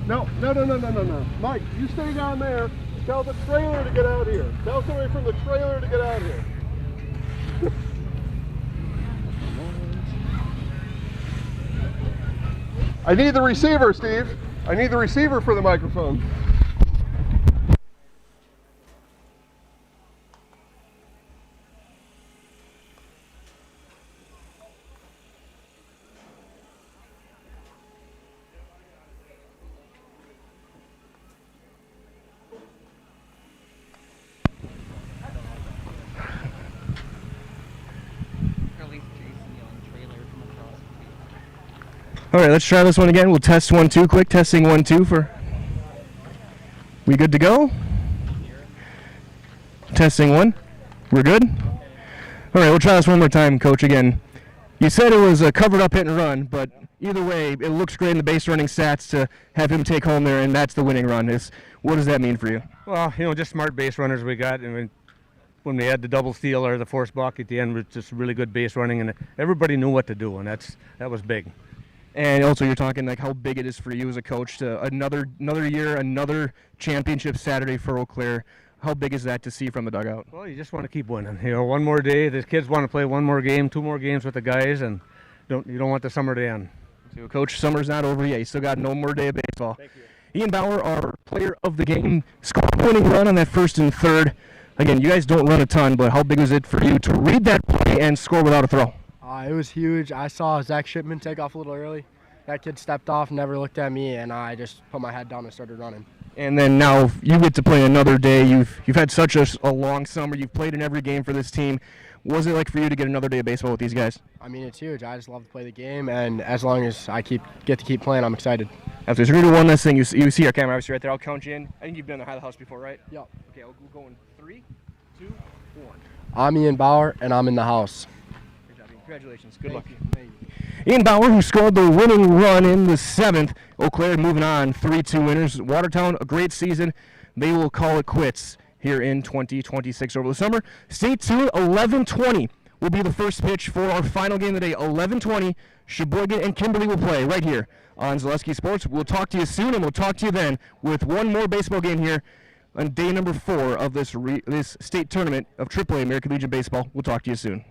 No. Mike, you stay down there. Tell the trailer to get out here. Tell somebody from the trailer to get out here. I need the receiver, Steve. I need the receiver for the microphone. All right, let's try this one again. We'll test 1, 2 quick. Testing 1, 2 for... We good to go? Testing 1. We're good? All right, we'll try this one more time, Coach, again. You said it was a covered up hit and run, but either way, it looks great in the base running stats to have him take home there, and that's the winning run. What does that mean for you? Well, just smart base runners we got. And when we had the double steal or the forced balk at the end, it was just really good base running, and everybody knew what to do, and that was big. And also, you're talking like how big it is for you as a coach to another year, another championship Saturday for Eau Claire. How big is that to see from the dugout? Well, you just want to keep winning. One more day. The kids want to play one more game, 2 more games with the guys, and you don't want the summer to end. So, Coach, summer's not over yet. You still got no more day of baseball. Thank you. Ian Bauer, our player of the game, scored a winning run on that first and third. Again, you guys don't run a ton, but how big was it for you to read that play and score without a throw? It was huge. I saw Zach Shipman take off a little early. That kid stepped off, never looked at me, and I just put my head down and started running. And then now you get to play another day. You've had such a long summer. You've played in every game for this team. What was it like for you to get another day of baseball with these guys? I mean, it's huge. I just love to play the game, and as long as I get to keep playing, I'm excited. Absolutely. So we're going to do one last thing. You see our camera obviously right there. I'll count you in. I think you've been in the high of the house before, right? Yep. Okay, we'll go in 3, 2, 1. I'm Ian Bauer, and I'm in the house. Good job, Ian. Congratulations. Good luck. Thank you. Ian Bauer, who scored the winning run in the 7th. Eau Claire moving on, 3-2 winners. Watertown, a great season. They will call it quits here in 2026 over the summer. Stay tuned. 11:20 will be the first pitch for our final game of the day. 11:20, Sheboygan and Kimberly will play right here on Zaleski Sports. We'll talk to you soon, and we'll talk to you then with one more baseball game here on day number 4 of this state tournament of AAA American Legion Baseball. We'll talk to you soon.